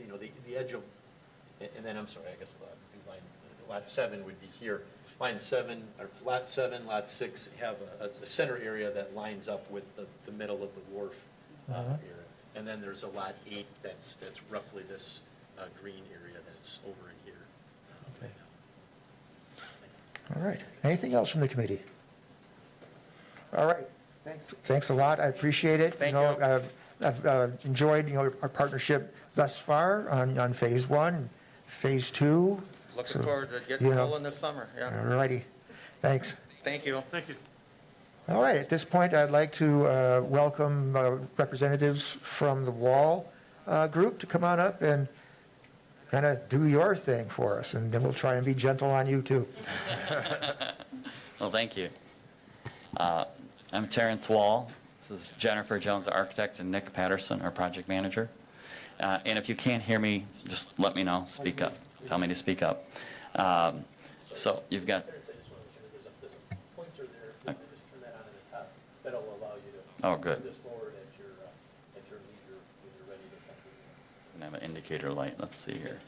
edge of, and then, I'm sorry, I guess lot 7 would be here. Lot 7, lot 6 have a center area that lines up with the middle of the wharf area. And then there's a lot 8 that's roughly this green area that's over in here. Okay. All right. Anything else from the committee? All right. Thanks a lot. I appreciate it. Thank you. I've enjoyed, our partnership thus far on phase 1, phase 2. Looking forward to getting rolling this summer. Yeah. All righty. Thanks. Thank you. Thank you. All right, at this point, I'd like to welcome representatives from the Wall group to come on up and kind of do your thing for us, and then we'll try and be gentle on you, too. Well, thank you. I'm Terrence Wall. This is Jennifer Jones, the architect, and Nick Patterson, our project manager. And if you can't hear me, just let me know. Speak up. Tell me to speak up. So you've got... That'll allow you to Oh, good. move this forward at your leisure when you're ready to come to I have an indicator light. Let's see here.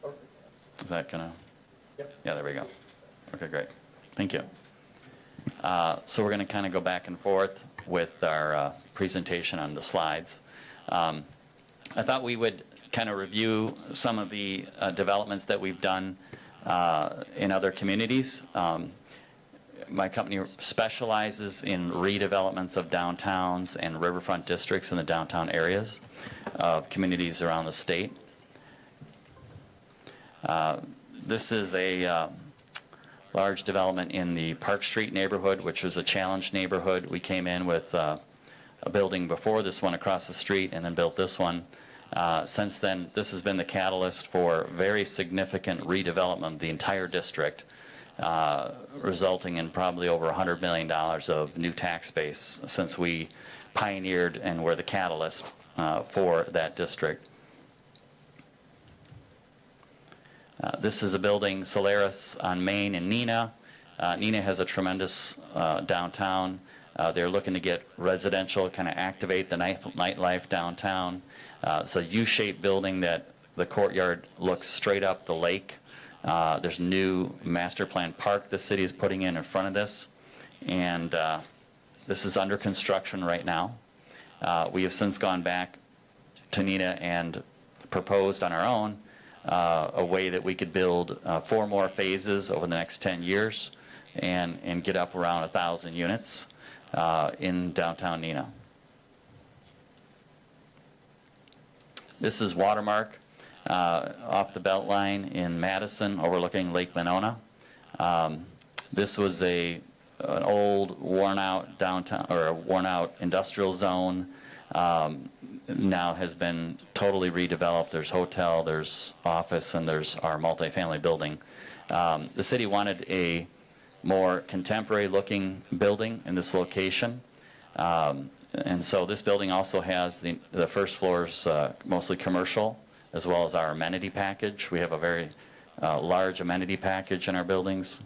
the Is that gonna? Yep. Yeah, there we go. Okay, great. Thank you. So we're gonna kind of go back and forth with our presentation on the slides. I thought we would kind of review some of the developments that we've done in other communities. My company specializes in redevelopments of downtowns and riverfront districts in the downtown areas of communities around the state. This is a large development in the Park Street neighborhood, which was a challenged neighborhood. We came in with a building before this one across the street and then built this one. Since then, this has been the catalyst for very significant redevelopment of the entire district, resulting in probably over $100 million of new tax base since we pioneered and were the catalyst for that district. This is a building, Solaris on Main in Neenah. Neenah has a tremendous downtown. They're looking to get residential, kind of activate the nightlife downtown. It's a U-shaped building that the courtyard looks straight up the lake. There's a new master plan park the city is putting in front of this. And this is under construction right now. We have since gone back to Neenah and proposed on our own a way that we could build 4 more phases over the next 10 years and get up around 1,000 units in downtown Neenah. This is Watermark off the Beltline in Madison overlooking Lake Monona. This was an old worn out downtown or a worn out industrial zone. Now has been totally redeveloped. There's hotel, there's office, and there's our multifamily building. The city wanted a more contemporary looking building in this location. And so this building also has the first floor's mostly commercial, as well as our amenity package. We have a very large amenity package in our buildings.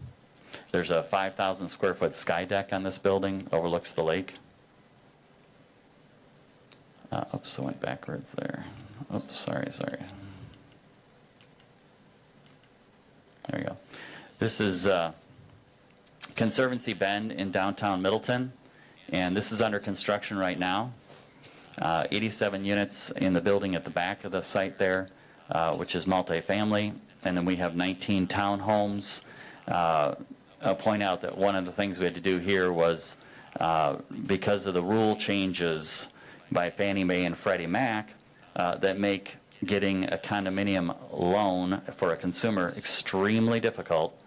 There's a 5,000 square foot sky deck on this building, overlooks the lake. Oops, I went backwards there. Oops, sorry. There we go. This is Conservancy Bend in downtown Middleton, and this is under construction right now. 87 units in the building at the back of the site there, which is multifamily, and then we have 19 townhomes. I'll point out that one of the things we had to do here was, because of the rule changes by Fannie Mae and Freddie Mac that make getting a condominium loan for a consumer extremely difficult,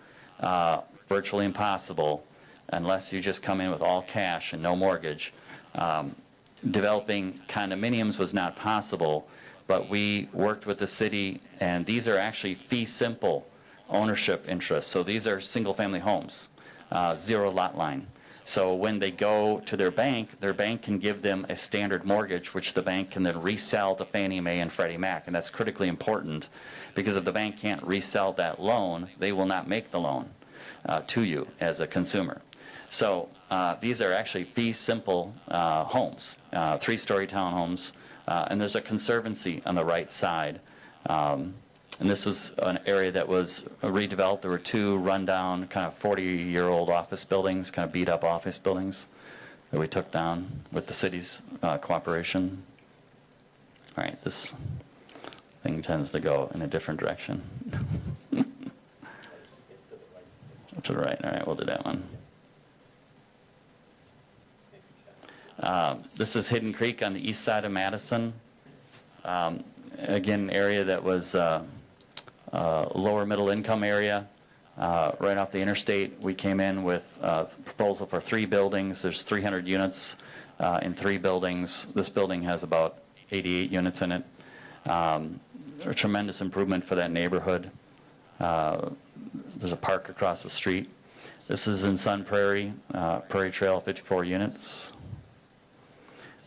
virtually impossible, unless you just come in with all cash and no mortgage. Developing condominiums was not possible, but we worked with the city, and these are actually fee simple ownership interests. So these are single family homes, zero lot line. So when they go to their bank can give them a standard mortgage, which the bank can then resell to Fannie Mae and Freddie Mac. And that's critically important, because if the bank can't resell that loan, they will not make the loan to you as a consumer. So these are actually fee simple homes, 3-story townhomes, and there's a conservancy on the right side. And this was an area that was redeveloped. There were 2 rundown, kind of 40-year-old office buildings, kind of beat-up office buildings that we took down with the city's cooperation. All right, this thing tends to go in a different direction. To the right. All right, we'll do that one. This is Hidden Creek on the east side of Madison. Again, an area that was lower middle income area, right off the interstate. We came in with a proposal for 3 buildings. There's 300 units in 3 buildings. This building has about 88 units in it. A tremendous improvement for that neighborhood. There's a park across the street. This is in Sun Prairie, Prairie Trail, 54 units.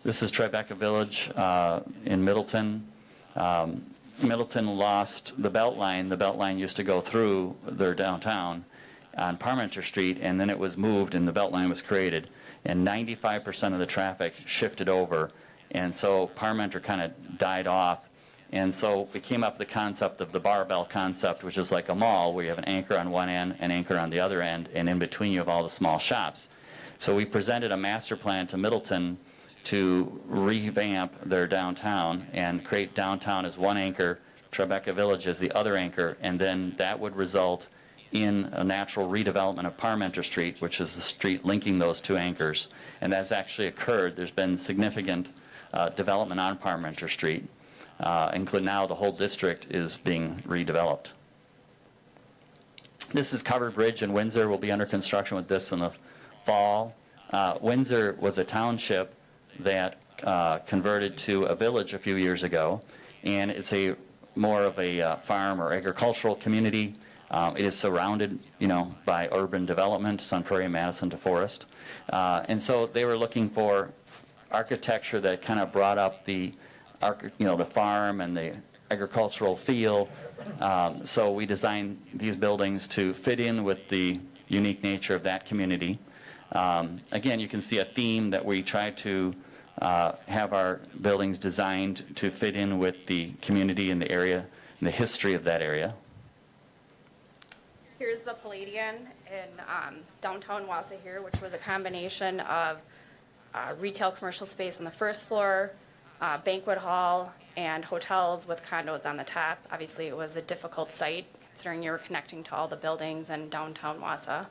This is Tribeca Village in Middleton. Middleton lost the Beltline. The Beltline used to go through their downtown on Parmenter Street, and then it was moved and the Beltline was created. And 95% of the traffic shifted over, and so Parmenter kind of died off. And so we came up with the concept of the barbell concept, which is like a mall where you have an anchor on one end, an anchor on the other end, and in between you have all the small shops. So we presented a master plan to Middleton to revamp their downtown and create downtown as one anchor, Tribeca Village as the other anchor, and then that would result in a natural redevelopment of Parmenter Street, which is the street linking those 2 anchors. And that's actually occurred. There's been significant development on Parmenter Street, including now the whole district is being redeveloped. This is Covered Bridge in Windsor. We'll be under construction with this in the fall. Windsor was a township that converted to a village a few years ago, and it's a more of a farm or agricultural community. It is surrounded, by urban development, Sun Prairie, Madison to Forest, and so they were looking for architecture that kind of brought up the farm and the agricultural feel. So we designed these buildings to fit in with the unique nature of that community. Again, you can see a theme that we try to have our buildings designed to fit in with the community and the area and the history of that area. Here's the Palladian in downtown Wausau here, which was a combination of retail commercial space on the first floor, banquet hall, and hotels with condos on the top. Obviously, it was a difficult site considering you were connecting to all the buildings in downtown Wausau.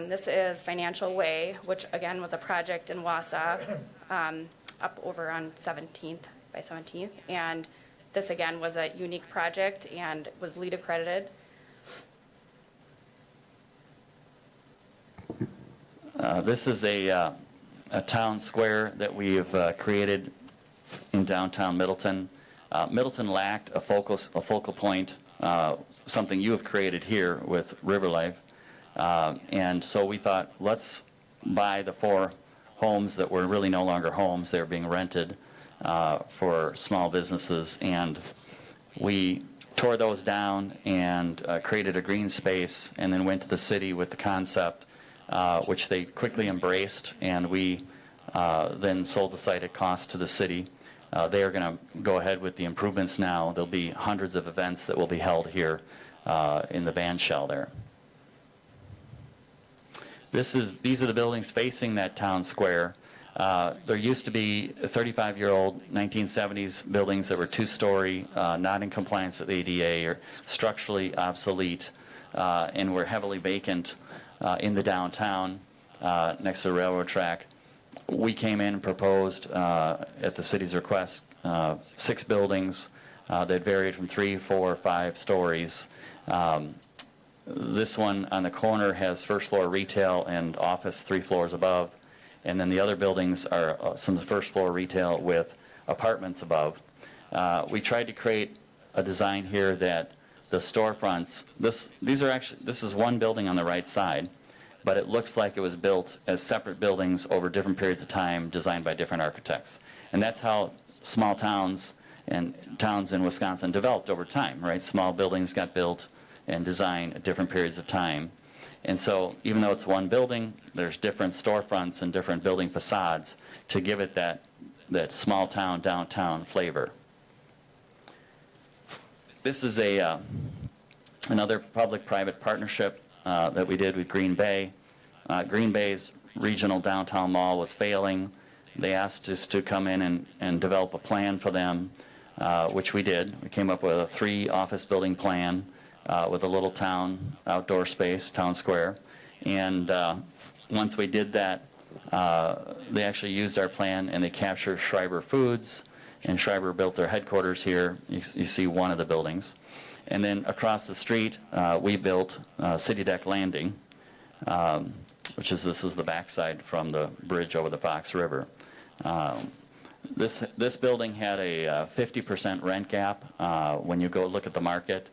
This is Financial Way, which again was a project in Wausau, up over on 17th, by 17th. And this again was a unique project and was LEED accredited. This is a town square that we have created in downtown Middleton. Middleton lacked a focal point, something you have created here with River Life. And so we thought, let's buy the 4 homes that were really no longer homes. They were being rented for small businesses, and we tore those down and created a green space, and then went to the city with the concept, which they quickly embraced, and we then sold the site at cost to the city. They are going to go ahead with the improvements now. There'll be hundreds of events that will be held here in the band shell there. These are the buildings facing that town square. There used to be 35-year-old 1970s buildings that were two-story, not in compliance with ADA or structurally obsolete, and were heavily vacant in the downtown next to the railroad track. We came in and proposed, at the city's request, 6 buildings that varied from 3, 4, 5 stories. This one on the corner has first floor retail and office 3 floors above, and then the other buildings are some first floor retail with apartments above. We tried to create a design here that the storefronts, this is one building on the right side, but it looks like it was built as separate buildings over different periods of time, designed by different architects. And that's how small towns and towns in Wisconsin developed over time, right? Small buildings got built and designed at different periods of time. And so even though it's one building, there's different storefronts and different building facades to give it that small town, downtown flavor. This is another public-private partnership that we did with Green Bay. Green Bay's regional downtown mall was failing. They asked us to come in and develop a plan for them, which we did. We came up with a 3-office building plan with a little town outdoor space, town square. And once we did that, they actually used our plan, and they captured Schreiber Foods, and Schreiber built their headquarters here. You see one of the buildings. And then across the street, we built City Deck Landing, which is, this is the backside from the bridge over the Fox River. This building had a 50% rent gap. When you go look at the market,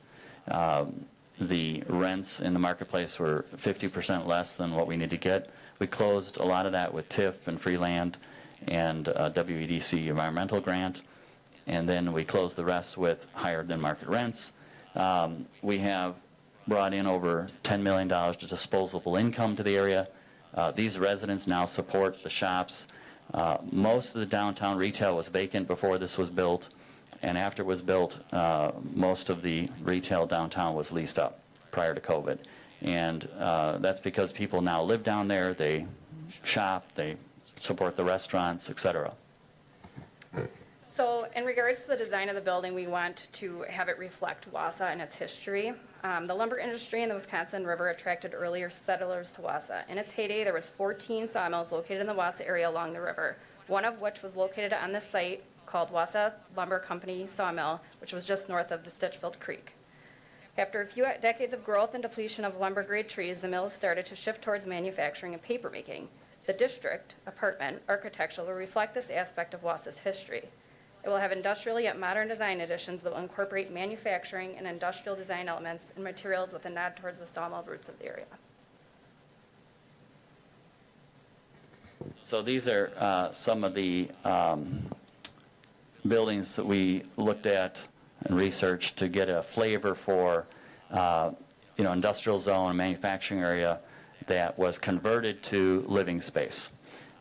the rents in the marketplace were 50% less than what we need to get. We closed a lot of that with TIF and Freeland and WEDC environmental grant, and then we closed the rest with higher than market rents. We have brought in over $10 million to disposable income to the area. These residents now support the shops. Most of the downtown retail was vacant before this was built, and after it was built, most of the retail downtown was leased up prior to COVID. And that's because people now live down there, they shop, they support the restaurants, etc. So in regards to the design of the building, we want to have it reflect Wausau and its history. The lumber industry in the Wisconsin River attracted earlier settlers to Wausau. In its heyday, there was 14 sawmills located in the Wausau area along the river, one of which was located on this site called Wausau Lumber Company Sawmill, which was just north of the Stitchfield Creek. After a few decades of growth and depletion of lumber-grade trees, the mills started to shift towards manufacturing and papermaking. The district apartment architecture will reflect this aspect of Wausau's history. It will have industrial yet modern design additions that will incorporate manufacturing and industrial design elements and materials with a nod towards the sawmill roots of the area. So these are some of the buildings that we looked at and researched to get a flavor for, industrial zone and manufacturing area that was converted to living space.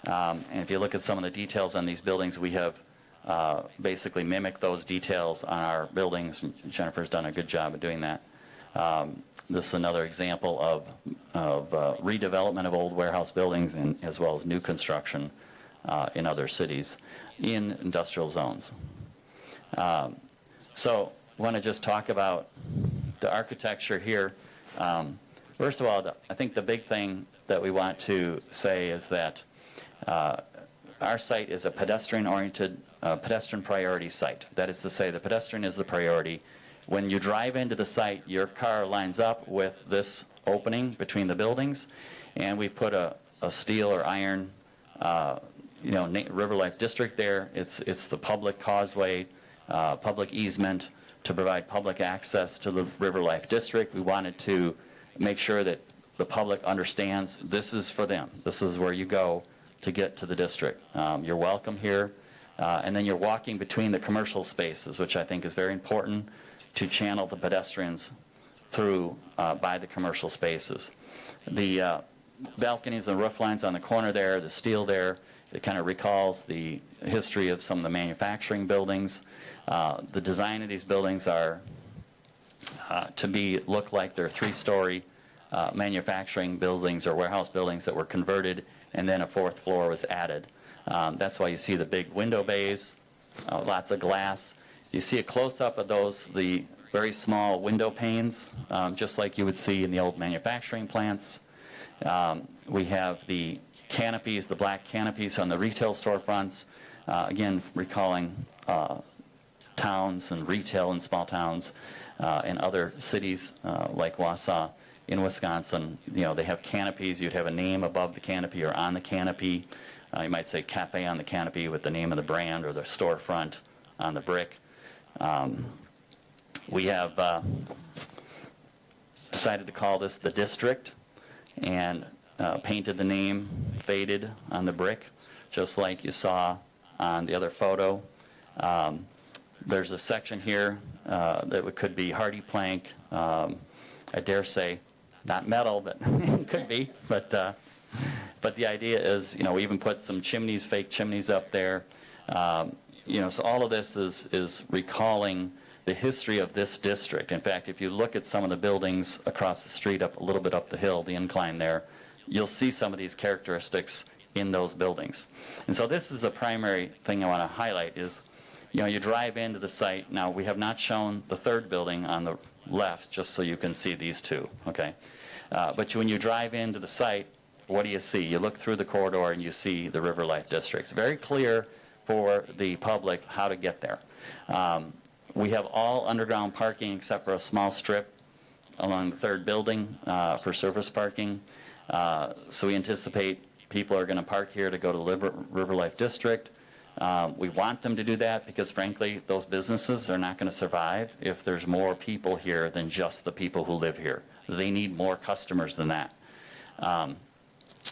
And if you look at some of the details on these buildings, we have basically mimicked those details on our buildings, and Jennifer's done a good job of doing that. This is another example of redevelopment of old warehouse buildings, and as well as new construction in other cities in industrial zones. So I want to just talk about the architecture here. First of all, I think the big thing that we want to say is that our site is a pedestrian-oriented, pedestrian priority site. That is to say, the pedestrian is the priority. When you drive into the site, your car lines up with this opening between the buildings, and we put a steel or iron, River Life District there. It's the public causeway, public easement to provide public access to the River Life District. We wanted to make sure that the public understands this is for them. This is where you go to get to the district. You're welcome here, and then you're walking between the commercial spaces, which I think is very important to channel the pedestrians through by the commercial spaces. The balconies and roof lines on the corner there, the steel there, it kind of recalls the history of some of the manufacturing buildings. The design of these buildings are look like they're 3-story manufacturing buildings or warehouse buildings that were converted, and then a 4th floor was added. That's why you see the big window bays, lots of glass. You see a close-up of those, the very small window panes, just like you would see in the old manufacturing plants. We have the canopies, the black canopies on the retail storefronts, again recalling towns and retail in small towns and other cities like Wausau in Wisconsin. You know, they have canopies. You'd have a name above the canopy or on the canopy. You might say cafe on the canopy with the name of the brand or the storefront on the brick. We have decided to call this the district, and painted the name faded on the brick, just like you saw on the other photo. There's a section here that could be hardy plank, I dare say not metal, but it could be. But the idea is, you know, we even put some chimneys, fake chimneys up there. You know, so all of this is recalling the history of this district. In fact, if you look at some of the buildings across the street, up a little bit up the hill, the incline there, you'll see some of these characteristics in those buildings. And so this is the primary thing I want to highlight is, you know, you drive into the site. Now, we have not shown the 3rd building on the left, just so you can see these two, okay? But when you drive into the site, what do you see? You look through the corridor and you see the River Life District. It's very clear for the public how to get there. We have all underground parking except for a small strip along the 3rd building for surface parking. So we anticipate people are going to park here to go to the River Life District. We want them to do that because, frankly, those businesses are not going to survive if there's more people here than just the people who live here. They need more customers than that.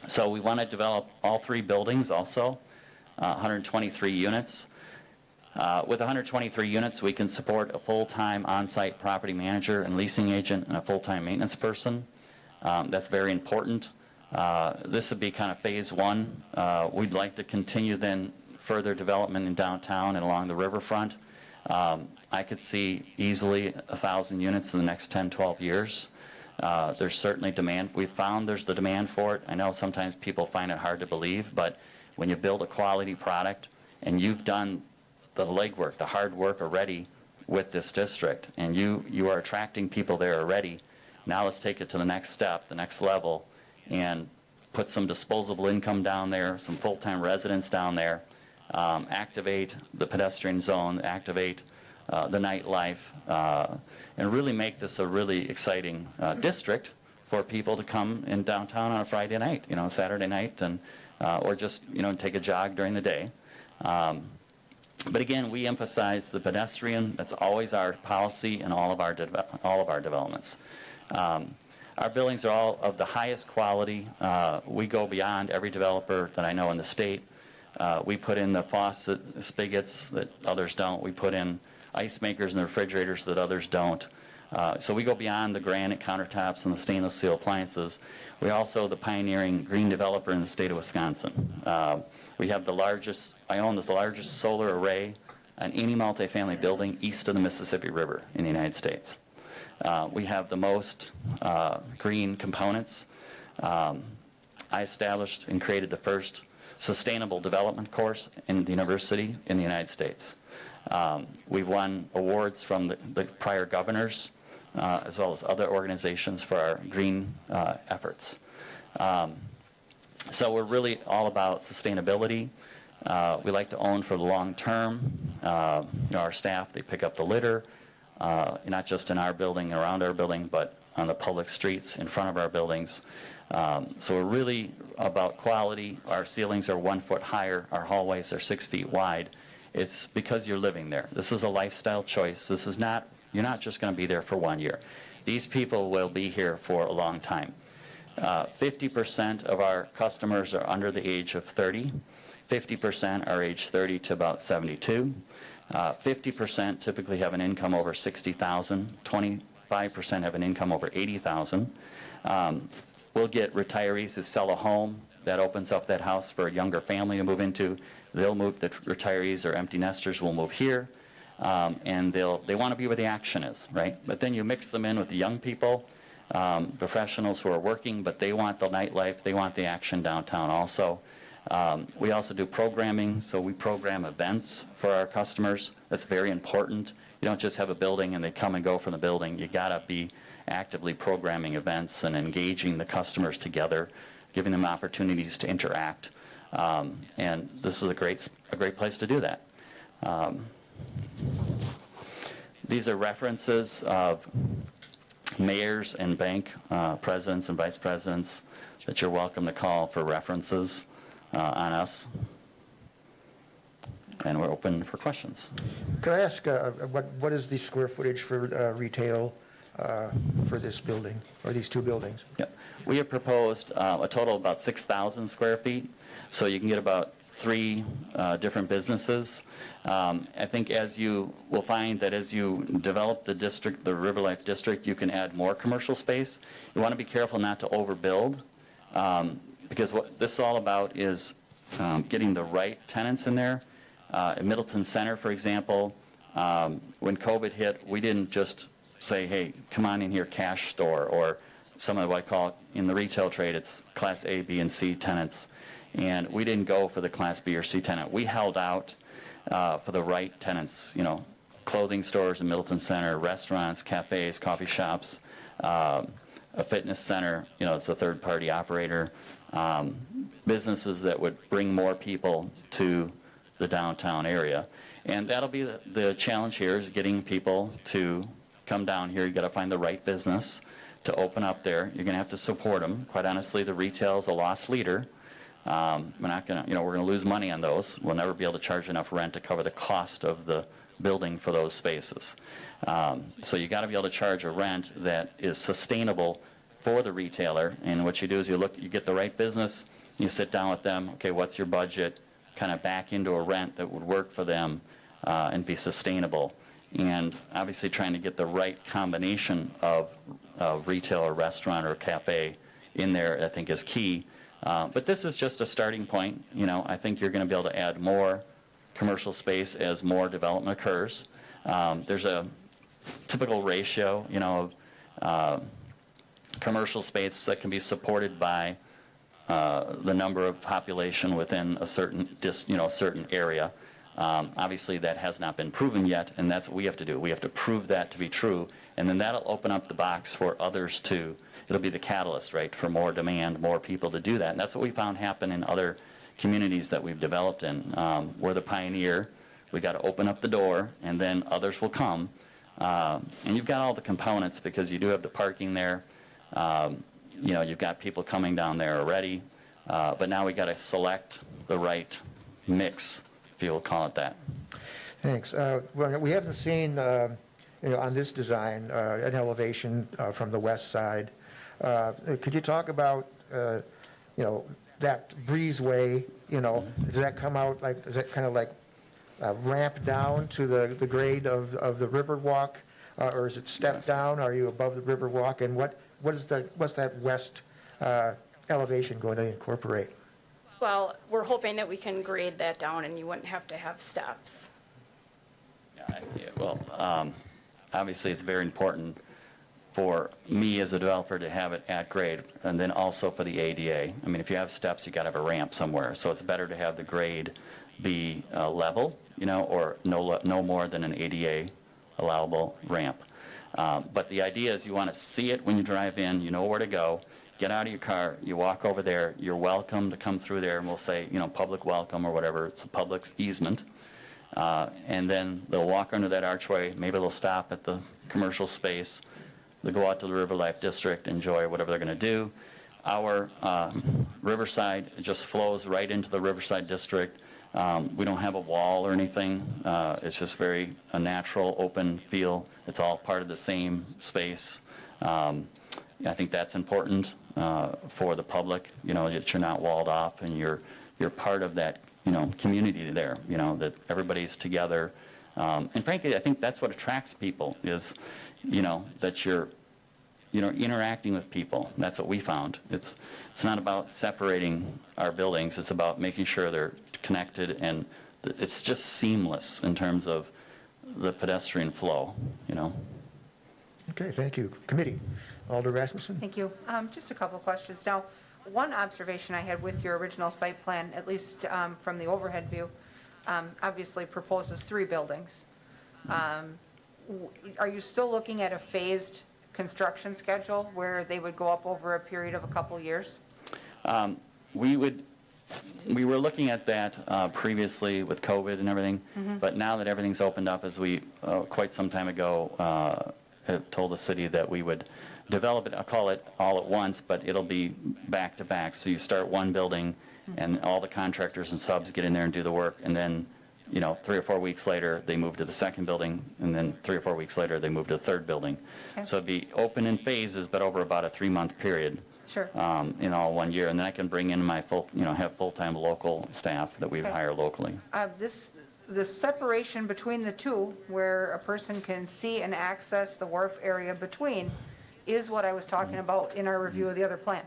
So we want to develop all 3 buildings also, 123 units. With 123 units, we can support a full-time on-site property manager and leasing agent and a full-time maintenance person. That's very important. This would be kind of phase 1. We'd like to continue then further development in downtown and along the riverfront. I could see easily 1,000 units in the next 10, 12 years. There's certainly demand. We've found there's the demand for it. I know sometimes people find it hard to believe, but when you build a quality product and you've done the legwork, the hard work already with this district, and you are attracting people there already, now let's take it to the next step, the next level, and put some disposable income down there, some full-time residents down there, activate the pedestrian zone, activate the nightlife, and really make this a really exciting district for people to come in downtown on a Friday night, you know, Saturday night, and or just, you know, take a jog during the day. But again, we emphasize the pedestrian. That's always our policy in all of our developments. Our buildings are all of the highest quality. We go beyond every developer that I know in the state. We put in the faucet spigots that others don't. We put in ice makers and the refrigerators that others don't. So we go beyond the granite countertops and the stainless steel appliances. We're also the pioneering green developer in the state of Wisconsin. We have the largest, I own the largest solar array on any multifamily building east of the Mississippi River in the United States. We have the most green components. I established and created the first sustainable development course in the university in the United States. We've won awards from the prior governors as well as other organizations for our green efforts. So we're really all about sustainability. We like to own for the long term. You know, our staff, they pick up the litter, not just in our building, around our building, but on the public streets in front of our buildings. So we're really about quality. Our ceilings are 1 foot higher. Our hallways are 6 feet wide. It's because you're living there. This is a lifestyle choice. This is not, you're not just going to be there for 1 year. These people will be here for a long time. 50% of our customers are under the age of 30. 50% are age 30 to about 72. 50% typically have an income over 60,000. 25% have an income over 80,000. We'll get retirees who sell a home. That opens up that house for a younger family to move into. They'll move, the retirees or empty nesters will move here. And they want to be where the action is, right? But then you mix them in with the young people, professionals who are working, but they want the nightlife, they want the action downtown also. We also do programming, so we program events for our customers. That's very important. You don't just have a building and they come and go from the building. You gotta be actively programming events and engaging the customers together, giving them opportunities to interact. And this is a great place to do that. These are references of mayors and bank presidents and vice presidents that you're welcome to call for references on us. And we're open for questions. Could I ask, what is the square footage for retail for this building, or these two buildings? Yep. We have proposed a total of about 6,000 square feet, so you can get about 3 different businesses. I think as you will find that as you develop the district, the River Life District, you can add more commercial space. You want to be careful not to overbuild, because what this is all about is getting the right tenants in there. At Middleton Center, for example, when COVID hit, we didn't just say, hey, come on in here, cash store, or some of what I call in the retail trade, it's Class A, B, and C tenants. And we didn't go for the Class B or C tenant. We held out for the right tenants, you know, clothing stores in Middleton Center, restaurants, cafes, coffee shops, a fitness center, you know, it's a third-party operator, businesses that would bring more people to the downtown area. And that'll be the challenge here, is getting people to come down here. You got to find the right business to open up there. You're going to have to support them. Quite honestly, the retail is a loss leader. We're not going to, you know, we're going to lose money on those. We'll never be able to charge enough rent to cover the cost of the building for those spaces. So you got to be able to charge a rent that is sustainable for the retailer. And what you do is you get the right business, you sit down with them, okay, what's your budget? Kind of back into a rent that would work for them and be sustainable. And obviously trying to get the right combination of retail or restaurant or cafe in there, I think, is key. But this is just a starting point. You know, I think you're going to be able to add more commercial space as more development occurs. There's a typical ratio, you know, of commercial space that can be supported by the number of population within a certain certain area. Obviously, that has not been proven yet, and that's what we have to do. We have to prove that to be true, and then that'll open up the box for others to. It'll be the catalyst, right, for more demand, more people to do that. And that's what we found happen in other communities that we've developed in. We're the pioneer. We got to open up the door, and then others will come. And you've got all the components, because you do have the parking there. You know, you've got people coming down there already. But now we got to select the right mix, if you will call it that. Thanks. Well, we haven't seen, you know, on this design, an elevation from the west side. Could you talk about, you know, that breezeway, you know, does that come out like, is that kind of like ramp down to the grade of the river walk? Or is it step down? Are you above the river walk? And what's that west elevation going to incorporate? Well, we're hoping that we can grade that down and you wouldn't have to have steps. Well, obviously it's very important for me as a developer to have it at grade, and then also for the ADA. I mean, if you have steps, you got to have a ramp somewhere. So it's better to have the grade be level, you know, or no more than an ADA allowable ramp. But the idea is you want to see it when you drive in, you know where to go, get out of your car, you walk over there, you're welcome to come through there, and we'll say, you know, public welcome or whatever, it's a public easement. And then they'll walk under that archway, maybe they'll stop at the commercial space, they'll go out to the River Life District, enjoy whatever they're going to do. Our Riverside just flows right into the Riverside District. We don't have a wall or anything. It's just very a natural, open feel. It's all part of the same space. I think that's important. for the public, that you're not walled off and you're part of that, community there, that everybody's together. And frankly, I think that's what attracts people is, that you're interacting with people. That's what we found. It's not about separating our buildings. It's about making sure they're connected, and it's just seamless in terms of the pedestrian flow, Okay, thank you. Committee, Alder Rasmussen? Thank you. Just a couple of questions. Now, one observation I had with your original site plan, at least from the overhead view, obviously proposes 3 buildings. Are you still looking at a phased construction schedule where they would go up over a period of a couple years? We were looking at that previously with COVID and everything, but now that everything's opened up, as we quite some time ago had told the city that we would develop it, I'll call it all at once, but it'll be back to back. So you start one building and all the contractors and subs get in there and do the work, and then 3 or 4 weeks later, they move to the second building, and then 3 or 4 weeks later, they move to the third building. Okay. So it'd be open in phases, but over about a 3-month period. Sure. In all 1 year, and then I can bring in my have full-time local staff that we Okay. hire locally. The separation between the two, where a person can see and access the wharf area between, is what I was talking about in our review of the other plan.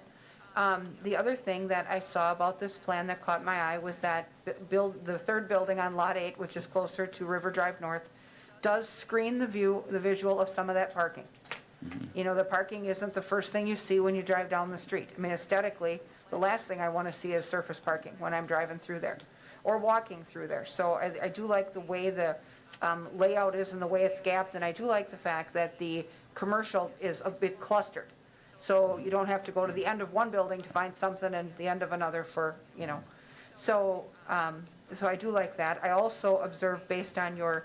The other thing that I saw about this plan that caught my eye was that the third building on Lot 8, which is closer to River Drive North, does screen the visual of some of that parking. The parking isn't the first thing you see when you drive down the street. I mean, aesthetically, the last thing I want to see is surface parking when I'm driving through there or walking through there. So I do like the way the layout is and the way it's gapped, and I do like the fact that the commercial is a bit clustered. So you don't have to go to the end of one building to find something and the end of another for. So I do like that. I also observed, based on your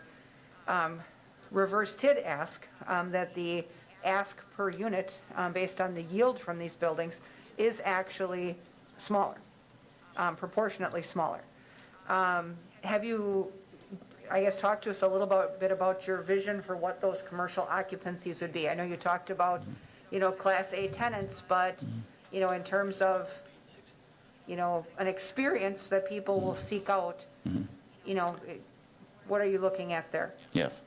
reverse TID ask, that the ask per unit, based on the yield from these buildings, is actually smaller, proportionately smaller. Have you, I guess, talked to us a little bit about your vision for what those commercial occupancies would be? I know you talked about, Class A tenants, but, in terms of, an experience that people will seek out, what are you looking at there? Yes.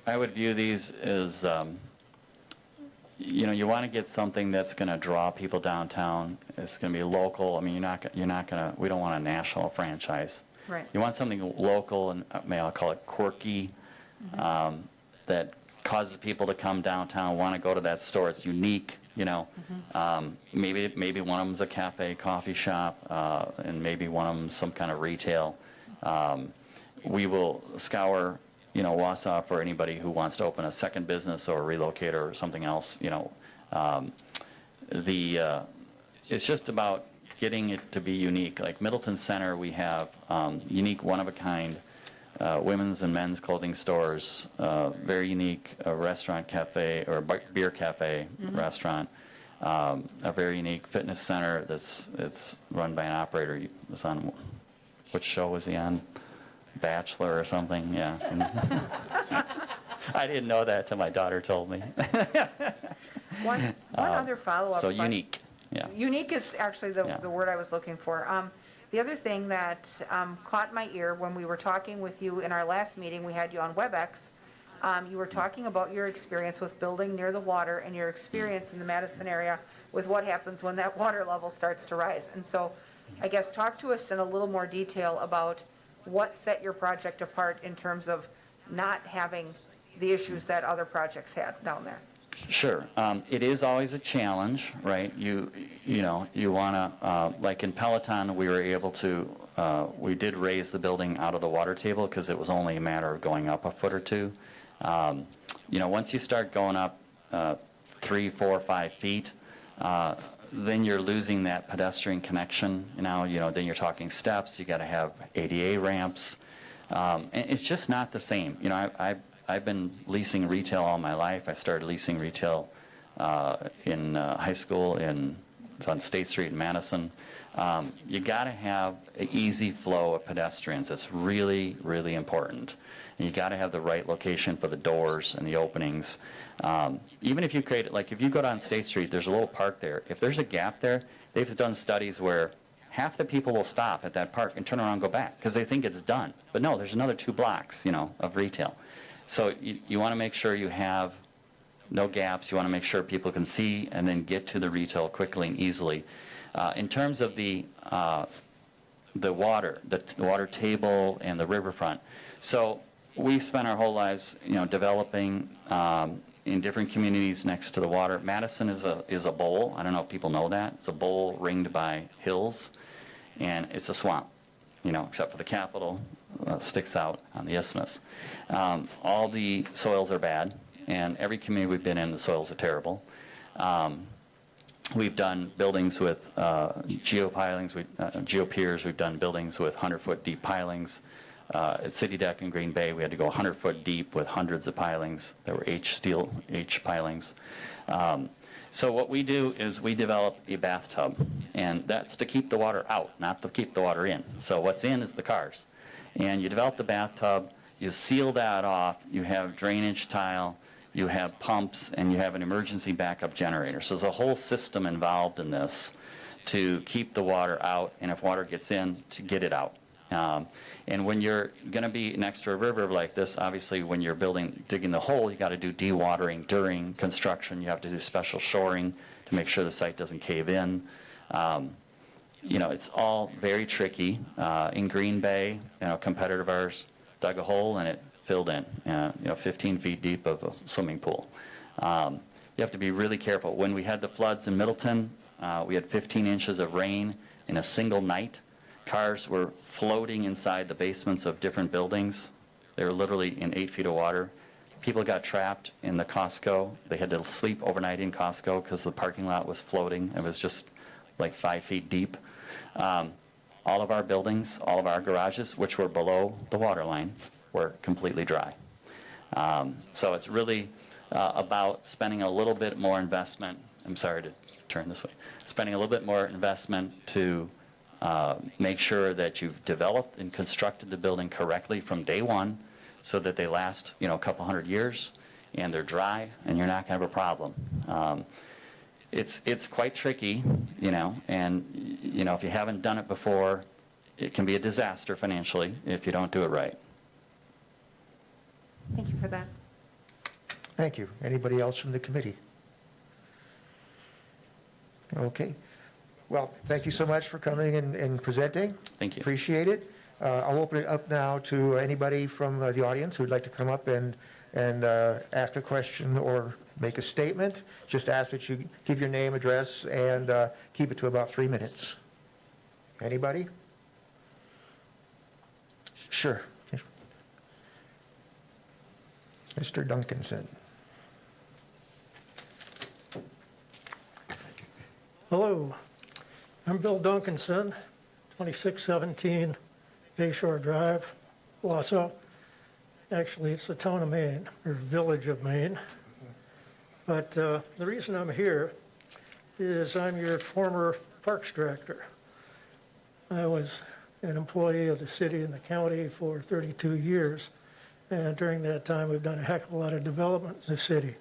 I would view these as, you want to get something that's going to draw people downtown. It's going to be local. I mean, you're not going to, we don't want a national franchise. Right. You want something local, and I'll call it quirky, that causes people to come downtown, want to go to that store. It's unique, maybe one of them's a cafe, coffee shop, and maybe one of them's some kind of retail. We will scour, Wausau for anybody who wants to open a second business or relocate or something else. It's just about getting it to be unique. Like Middleton Center, we have unique, one-of-a-kind women's and men's clothing stores, very unique restaurant cafe or beer cafe restaurant, a very unique fitness center it's run by an operator. He was on, which show was he on? Bachelor or something, yeah. I didn't know that till my daughter told me. One other follow-up So question. unique, yeah. Unique is actually Yeah. the word I was looking for. The other thing that caught my ear when we were talking with you in our last meeting, we had you on WebEx, you were talking about your experience with building near the water and your experience in the Madison area with what happens when that water level starts to rise. And so I guess talk to us in a little more detail about what set your project apart in terms of not having the issues that other projects had down there. Sure. It is always a challenge, right? You want to, like in Peloton, we were able to, we did raise the building out of the water table because it was only a matter of going up a foot or two. Once you start going up 3, 4, 5 feet, then you're losing that pedestrian connection. Then you're talking steps. You got to have ADA ramps. And it's just not the same. I've been leasing retail all my life. I started leasing retail in high school in It's on State Street in Madison. You got to have an easy flow of pedestrians. That's really, really important. And you got to have the right location for the doors and the openings. Even if you create it, like if you go down State Street, there's a little park there. If there's a gap there, they've done studies where half the people will stop at that park and turn around and go back because they think it's done. But no, there's another 2 blocks, of retail. So you want to make sure you have no gaps. You want to make sure people can see and then get to the retail quickly and easily. In terms of the water table and the riverfront. So we spent our whole lives, developing in different communities next to the water. Madison is a bowl. I don't know if people know that. It's a bowl ringed by hills, and it's a swamp, except for the Capitol sticks out on the isthmus. All the soils are bad, and every community we've been in, the soils are terrible. We've done buildings with geopilings, geopiers. We've done buildings with 100-foot deep pilings. At City Deck in Green Bay, we had to go 100-foot deep with hundreds of pilings. There were H pilings. So what we do is we develop a bathtub, and that's to keep the water out, not to keep the water in. So what's in is the cars. And you develop the bathtub, you seal that off, you have drainage tile, you have pumps, and you have an emergency backup generator. So there's a whole system involved in this to keep the water out, and if water gets in, to get it out. And when you're going to be next to a river like this, obviously when you're digging the hole, you got to do dewatering during construction. You have to do special shoring to make sure the site doesn't cave in. It's all very tricky. In Green Bay, a competitor of ours dug a hole and it filled in, 15 feet deep of a swimming pool. You have to be really careful. When we had the floods in Middleton, we had 15 inches of rain in a single night. Cars were floating inside the basements of different buildings. They were literally in 8 feet of water. People got trapped in the Costco. They had to sleep overnight in Costco because the parking lot was floating. It was just like 5 feet deep. All of our buildings, all of our garages, which were below the water line, were completely dry. So it's really about spending a little bit more investment. I'm sorry to turn this way. Spending a little bit more investment to make sure that you've developed and constructed the building correctly from day one so that they last, a couple hundred years and they're dry and you're not going to have a problem. It's quite tricky, and, if you haven't done it before, it can be a disaster financially if you don't do it right. Thank you for that. Thank you. Anybody else from the committee? Okay. Well, thank you so much for coming and presenting. Thank you. Appreciate it. I'll open it up now to anybody from the audience who'd like to come up and ask a question or make a statement. Just ask that you give your name, address, and keep it to about 3 minutes. Anybody? Sure. Mr. Duncanson. Hello, I'm Bill Duncanson, 2617 Bayshore Drive, Wausau. Actually, it's the town of Maine, or village of Maine. But the reason I'm here is I'm your former parks director. I was an employee of the city and the county for 32 years. And during that time, we've done a heck of a lot of development in the city.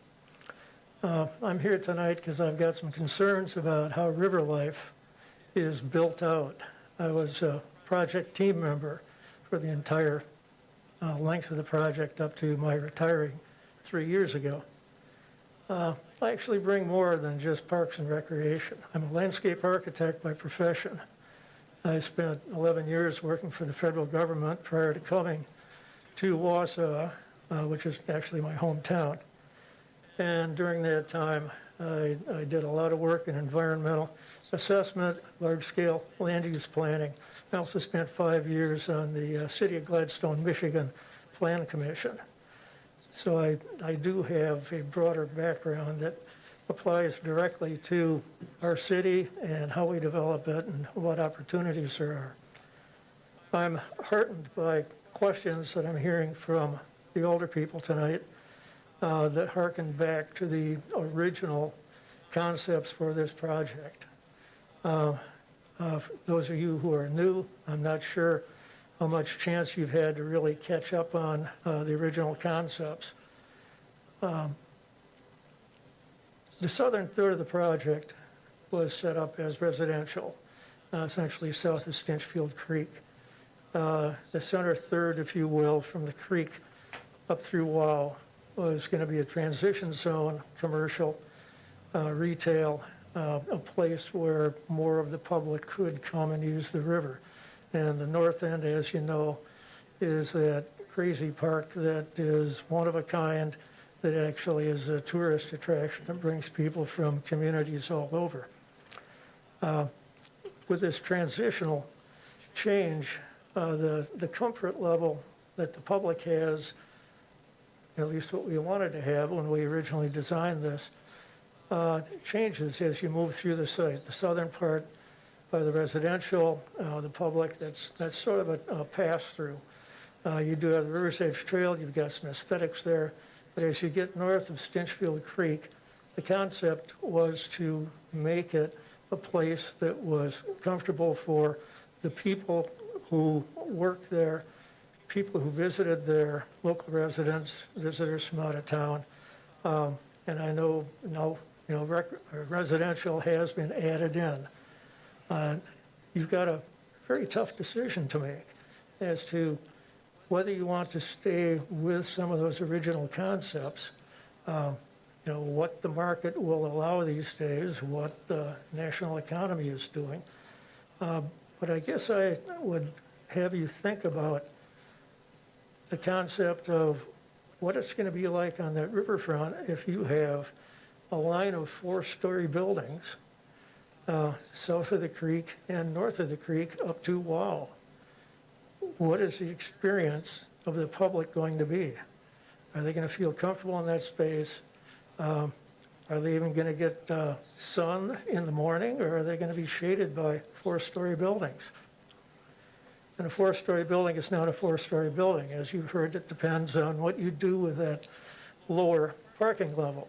I'm here tonight because I've got some concerns about how river life is built out. I was a project team member for the entire length of the project up to my retiring 3 years ago. I actually bring more than just parks and recreation. I'm a landscape architect by profession. I spent 11 years working for the federal government prior to coming to Wausau, which is actually my hometown. And during that time, I did a lot of work in environmental assessment, large-scale land use planning. I also spent 5 years on the City of Gladstone, Michigan Plan Commission. So I do have a broader background that applies directly to our city and how we develop it and what opportunities there are. I'm heartened by questions that I'm hearing from the older people tonight that harken back to the original concepts for this project. Those of you who are new, I'm not sure how much chance you've had to really catch up on the original concepts. The southern third of the project was set up as residential, essentially south of Stinchfield Creek. The center third, if you will, from the creek up through Wausau was going to be a transition zone, commercial, retail, a place where more of the public could come and use the river. And the north end, as you know, is that crazy park that is one of a kind, that actually is a tourist attraction that brings people from communities all over. With this transitional change, the comfort level that the public has, at least what we wanted to have when we originally designed this, changes as you move through the site. The southern part by the residential, the public, that's sort of a pass-through. You do have the River's Edge Trail, you've got some aesthetics there, but as you get north of Stinchfield Creek, the concept was to make it a place that was comfortable for the people who work there, people who visited there, local residents, visitors from out of town. And I know now, residential has been added in. You've got a very tough decision to make as to whether you want to stay with some of those original concepts, what the market will allow these days, what the national economy is doing. But I guess I would have you think about the concept of what it's going to be like on that riverfront if you have a line of 4-story buildings south of the creek and north of the creek up to Wausau. What is the experience of the public going to be? Are they going to feel comfortable in that space? Are they even going to get sun in the morning, or are they going to be shaded by 4-story buildings? And a 4-story building is not a 4-story building. As you've heard, it depends on what you do with that lower parking level.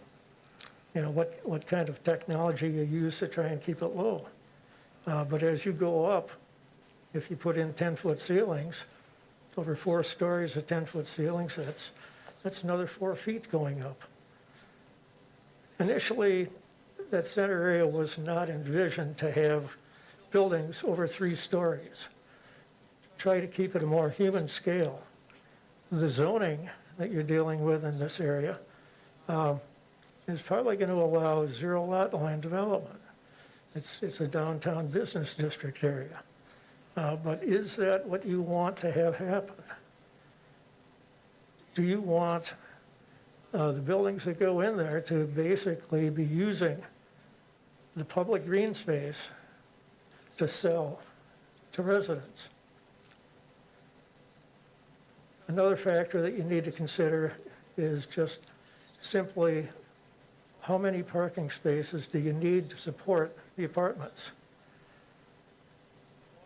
What kind of technology you use to try and keep it low. But as you go up, if you put in 10-foot ceilings, over 4 stories of 10-foot ceilings, that's another 4 feet going up. Initially, that center area was not envisioned to have buildings over 3 stories. Try to keep it a more human scale. The zoning that you're dealing with in this area is probably going to allow 0 lot line development. It's a downtown business district area. But is that what you want to have happen? Do you want the buildings that go in there to basically be using the public green space to sell to residents? Another factor that you need to consider is just simply how many parking spaces do you need to support the apartments?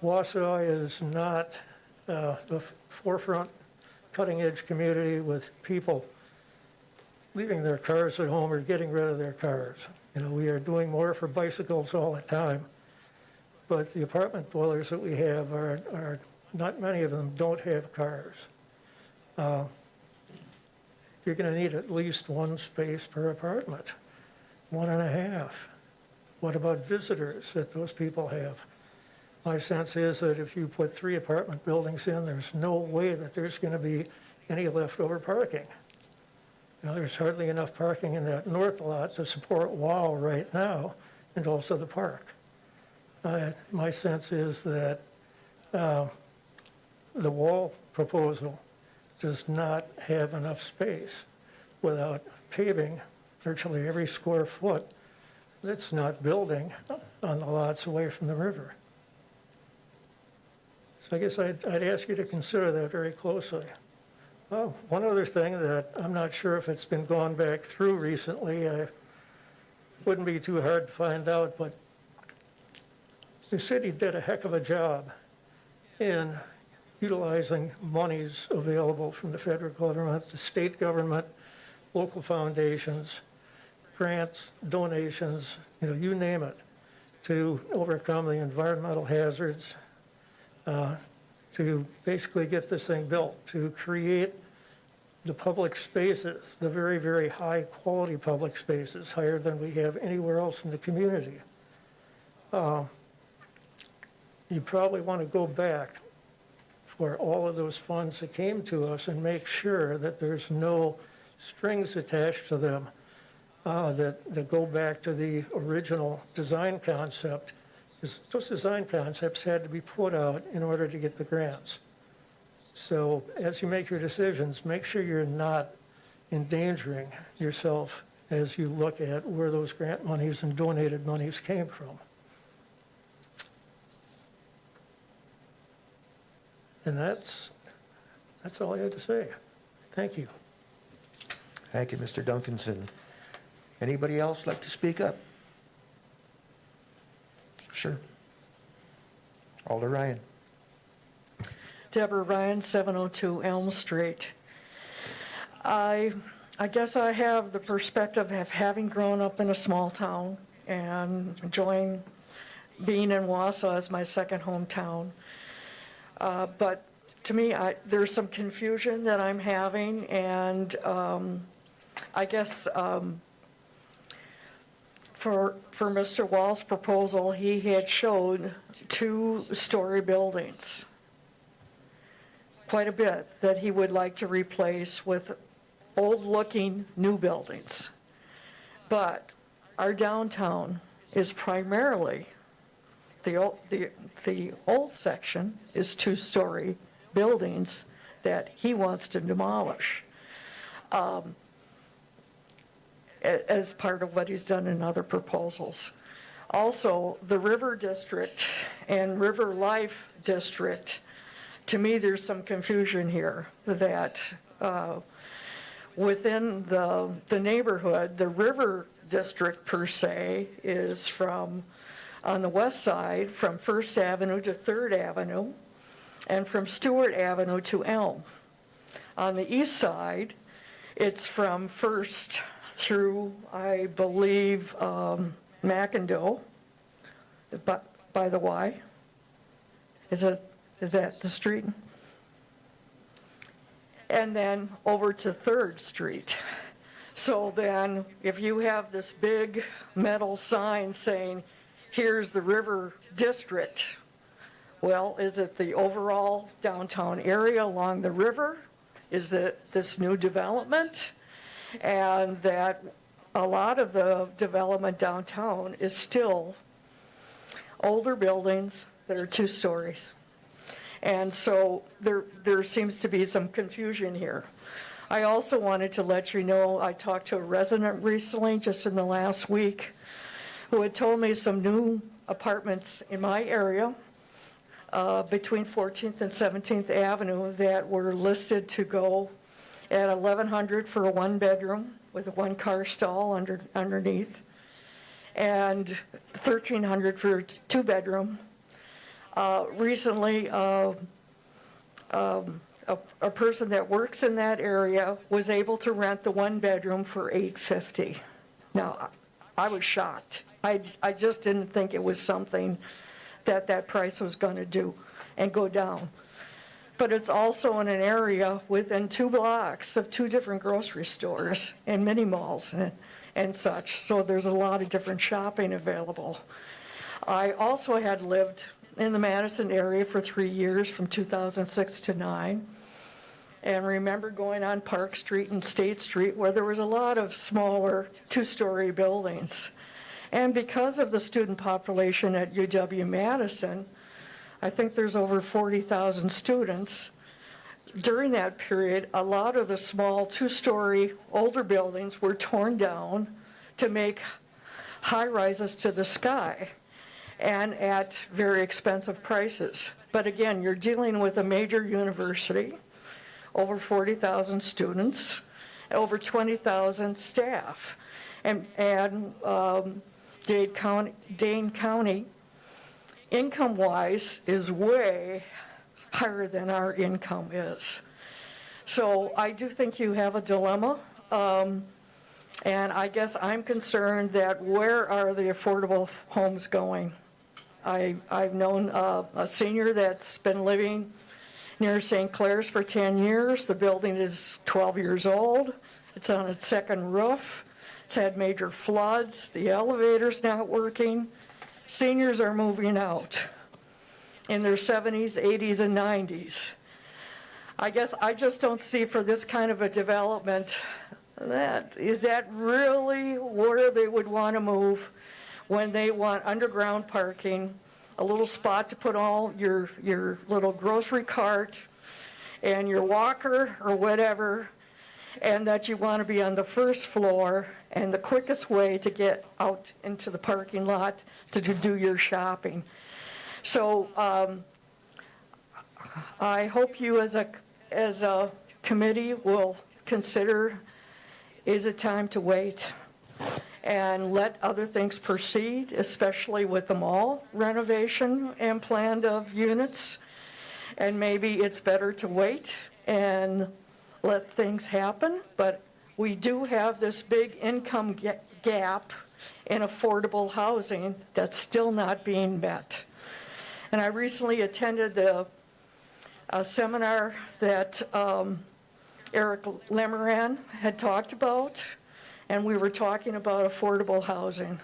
Wausau is not the forefront, cutting-edge community with people leaving their cars at home or getting rid of their cars. We are doing more for bicycles all the time, but the apartment dwellers that we have are not many of them don't have cars. You're going to need at least 1 space per apartment, 1.5. What about visitors that those people have? My sense is that if you put 3 apartment buildings in, there's no way that there's going to be any leftover parking. There's hardly enough parking in that north lot to support Wausau right now, and also the park. My sense is that the wall proposal does not have enough space without paving virtually every square foot that's not building on the lots away from the river. So I guess I'd ask you to consider that very closely. Oh, one other thing that I'm not sure if it's been gone back through recently, wouldn't be too hard to find out, but the city did a heck of a job in utilizing monies available from the federal government, the state government, local foundations, grants, donations, you name it, to overcome the environmental hazards, to basically get this thing built, to create the public spaces, the very, very high-quality public spaces, higher than we have anywhere else in the community. You probably want to go back for all of those funds that came to us and make sure that there's no strings attached to them that go back to the original design concept. Those design concepts had to be put out in order to get the grants. So as you make your decisions, make sure you're not endangering yourself as you look at where those grant monies and donated monies came from. And that's all I had to say. Thank you. Thank you, Mr. Duncanson. Anybody else like to speak up? Sure. Alder Ryan. Deborah Ryan, 702 Elm Street. I guess I have the perspective of having grown up in a small town and enjoying being in Wausau as my second hometown. But to me, there's some confusion that I'm having, and I guess for Mr. Wall's proposal, he had showed 2-story buildings, quite a bit, that he would like to replace with old-looking new buildings. But our downtown is primarily, the old section is 2-story buildings that he wants to demolish as part of what he's done in other proposals. Also, the River District and River Life District, to me, there's some confusion here that within the neighborhood, the River District per se is from, on the west side, from 1st Avenue to 3rd Avenue, and from Stewart Avenue to Elm. On the east side, it's from 1st through, I believe, McIndoe, by the Y. Is that the street? And then over to 3rd Street. So then, if you have this big metal sign saying, here's the River District, well, is it the overall downtown area along the river? Is it this new development? And that a lot of the development downtown is still older buildings that are 2 stories. And so there seems to be some confusion here. I also wanted to let you know, I talked to a resident recently, just in the last week, who had told me some new apartments in my area between 14th and 17th Avenue that were listed to go at $1,100 for a 1-bedroom with a 1-car stall underneath, and $1,300 for a 2-bedroom. Recently, a person that works in that area was able to rent the 1-bedroom for $850. Now, I was shocked. I just didn't think it was something that price was going to do and go down. But it's also in an area within 2 blocks of 2 different grocery stores and mini malls and such, so there's a lot of different shopping available. I also had lived in the Madison area for 3 years, from 2006 to 9, and remember going on Park Street and State Street where there was a lot of smaller 2-story buildings. And because of the student population at UW-Madison, I think there's over 40,000 students. During that period, a lot of the small 2-story older buildings were torn down to make high-rises to the sky, and at very expensive prices. But again, you're dealing with a major university, over 40,000 students, over 20,000 staff. And Dane County, income-wise, is way higher than our income is. So I do think you have a dilemma. And I guess I'm concerned that where are the affordable homes going? I've known a senior that's been living near St. Clair's for 10 years. The building is 12 years old. It's on its second roof. It's had major floods. The elevator's not working. Seniors are moving out in their 70s, 80s, and 90s. I guess I just don't see for this kind of a development, is that really where they would want to move when they want underground parking, a little spot to put all your little grocery cart and your walker or whatever, and that you want to be on the first floor, and the quickest way to get out into the parking lot to do your shopping. So I hope you as a committee will consider, is it time to wait and let other things proceed, especially with the mall renovation and planned of units? And maybe it's better to wait and let things happen, but we do have this big income gap in affordable housing that's still not being met. And I recently attended a seminar that Eric Lemoran had talked about, and we were talking about affordable housing.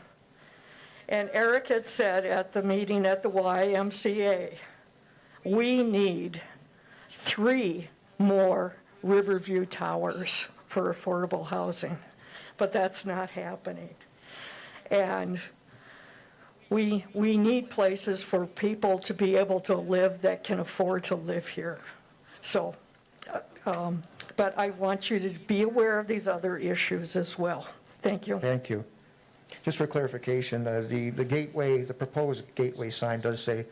And Eric had said at the meeting at the YMCA, we need 3 more Riverview Towers for affordable housing, but that's not happening. And we need places for people to be able to live that can afford to live here. So, but I want you to be aware of these other issues as well. Thank you. Thank you. Just for clarification, the gateway, the proposed gateway sign does say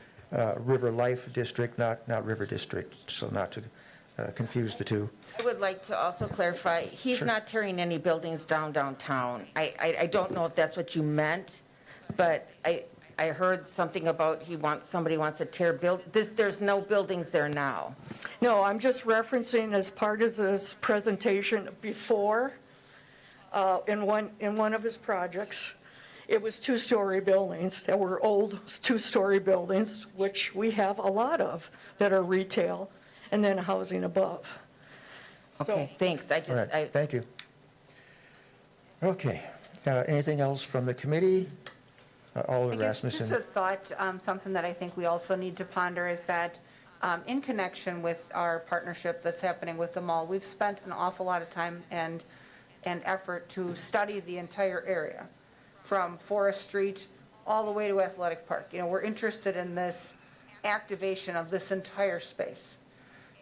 River Life District, not River District, so not to confuse the two. I would like to also clarify, he's not tearing any buildings downtown. I don't know if that's what you meant, but I heard something about somebody wants to tear there's no buildings there now. No, I'm just referencing as part of this presentation before, in one of his projects, it was 2-story buildings that were old 2-story buildings, which we have a lot of that are retail, and then housing above. Okay, thanks. All right, thank you. Okay, anything else from the committee? Alder I guess Rasmussen. just a thought, something that I think we also need to ponder is that in connection with our partnership that's happening with the mall, we've spent an awful lot of time and effort to study the entire area, from Forest Street all the way to Athletic Park. You know, we're interested in this activation of this entire space.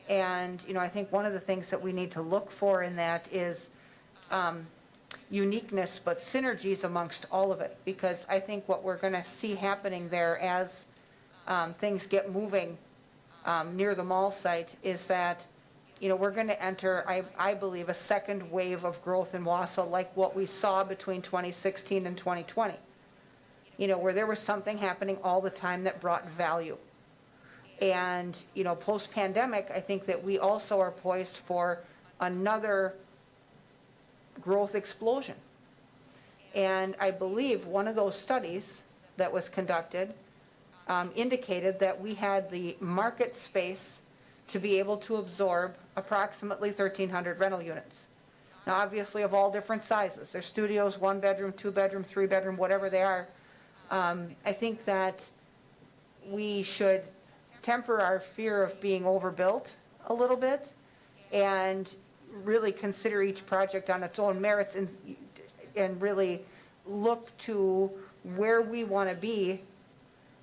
And, you know, I think one of the things that we need to look for in that is uniqueness, but synergies amongst all of it. Because I think what we're going to see happening there as things get moving near the mall site is that, you know, we're going to enter, I believe, a second wave of growth in Wausau, like what we saw between 2016 and 2020. You know, where there was something happening all the time that brought value. And, you know, post-pandemic, I think that we also are poised for another growth explosion. And I believe one of those studies that was conducted indicated that we had the market space to be able to absorb approximately 1,300 rental units. Now, obviously, of all different sizes. There's studios, 1-bedroom, 2-bedroom, 3-bedroom, whatever they are. I think that we should temper our fear of being overbuilt a little bit and really consider each project on its own merits and really look to where we want to be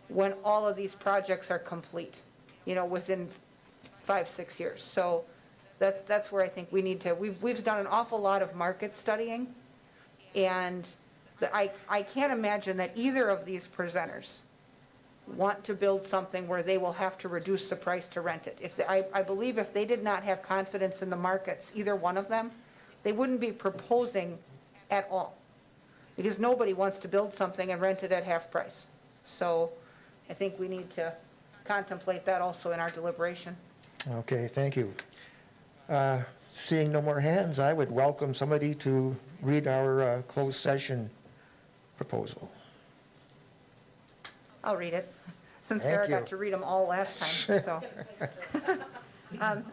when all of these projects are complete, you know, within 5-6 years. So that's where I think we need to, we've done an awful lot of market studying, and I can't imagine that either of these presenters want to build something where they will have to reduce the price to rent it. I believe if they did not have confidence in the markets, either one of them, they wouldn't be proposing at all. Because nobody wants to build something and rent it at half price. So I think we need to contemplate that also in our deliberation. Okay, thank you. Seeing no more hands, I would welcome somebody to read our closed session proposal. I'll read it, since Thank Sarah you. got to read them all last time, so.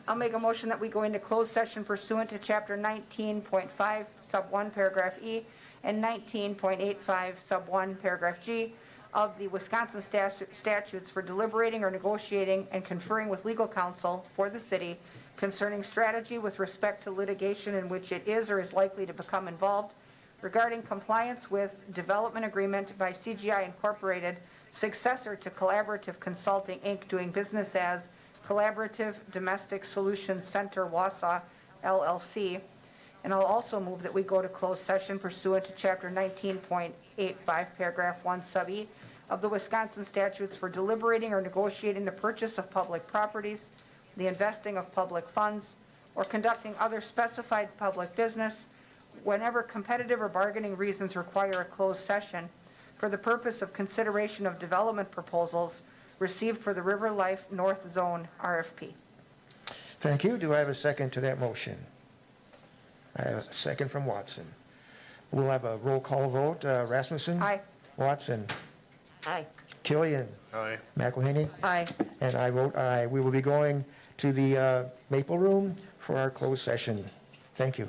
I'll make a motion that we go into closed session pursuant to Chapter 19.5, Sub 1, Paragraph E, and 19.85, Sub 1, Paragraph G of the Wisconsin statutes for deliberating or negotiating and conferring with legal counsel for the city concerning strategy with respect to litigation in which it is or is likely to become involved, regarding compliance with development agreement by CGI Incorporated, successor to Collaborative Consulting, Inc., doing business as Collaborative Domestic Solutions Center, Wausau, LLC. And I'll also move that we go to closed session pursuant to Chapter 19.85, Paragraph 1, Sub E of the Wisconsin statutes for deliberating or negotiating the purchase of public properties, the investing of public funds, or conducting other specified public business whenever competitive or bargaining reasons require a closed session for the purpose of consideration of development proposals received for the River Life North Zone RFP. Thank you. Do I have a second to that motion? I have a second from Watson. We'll have a roll call vote. Rasmussen? Aye. Watson? Aye. Killian? Aye. McElhaney? Aye. And I vote aye. We will be going to the Maple Room for our closed session. Thank you.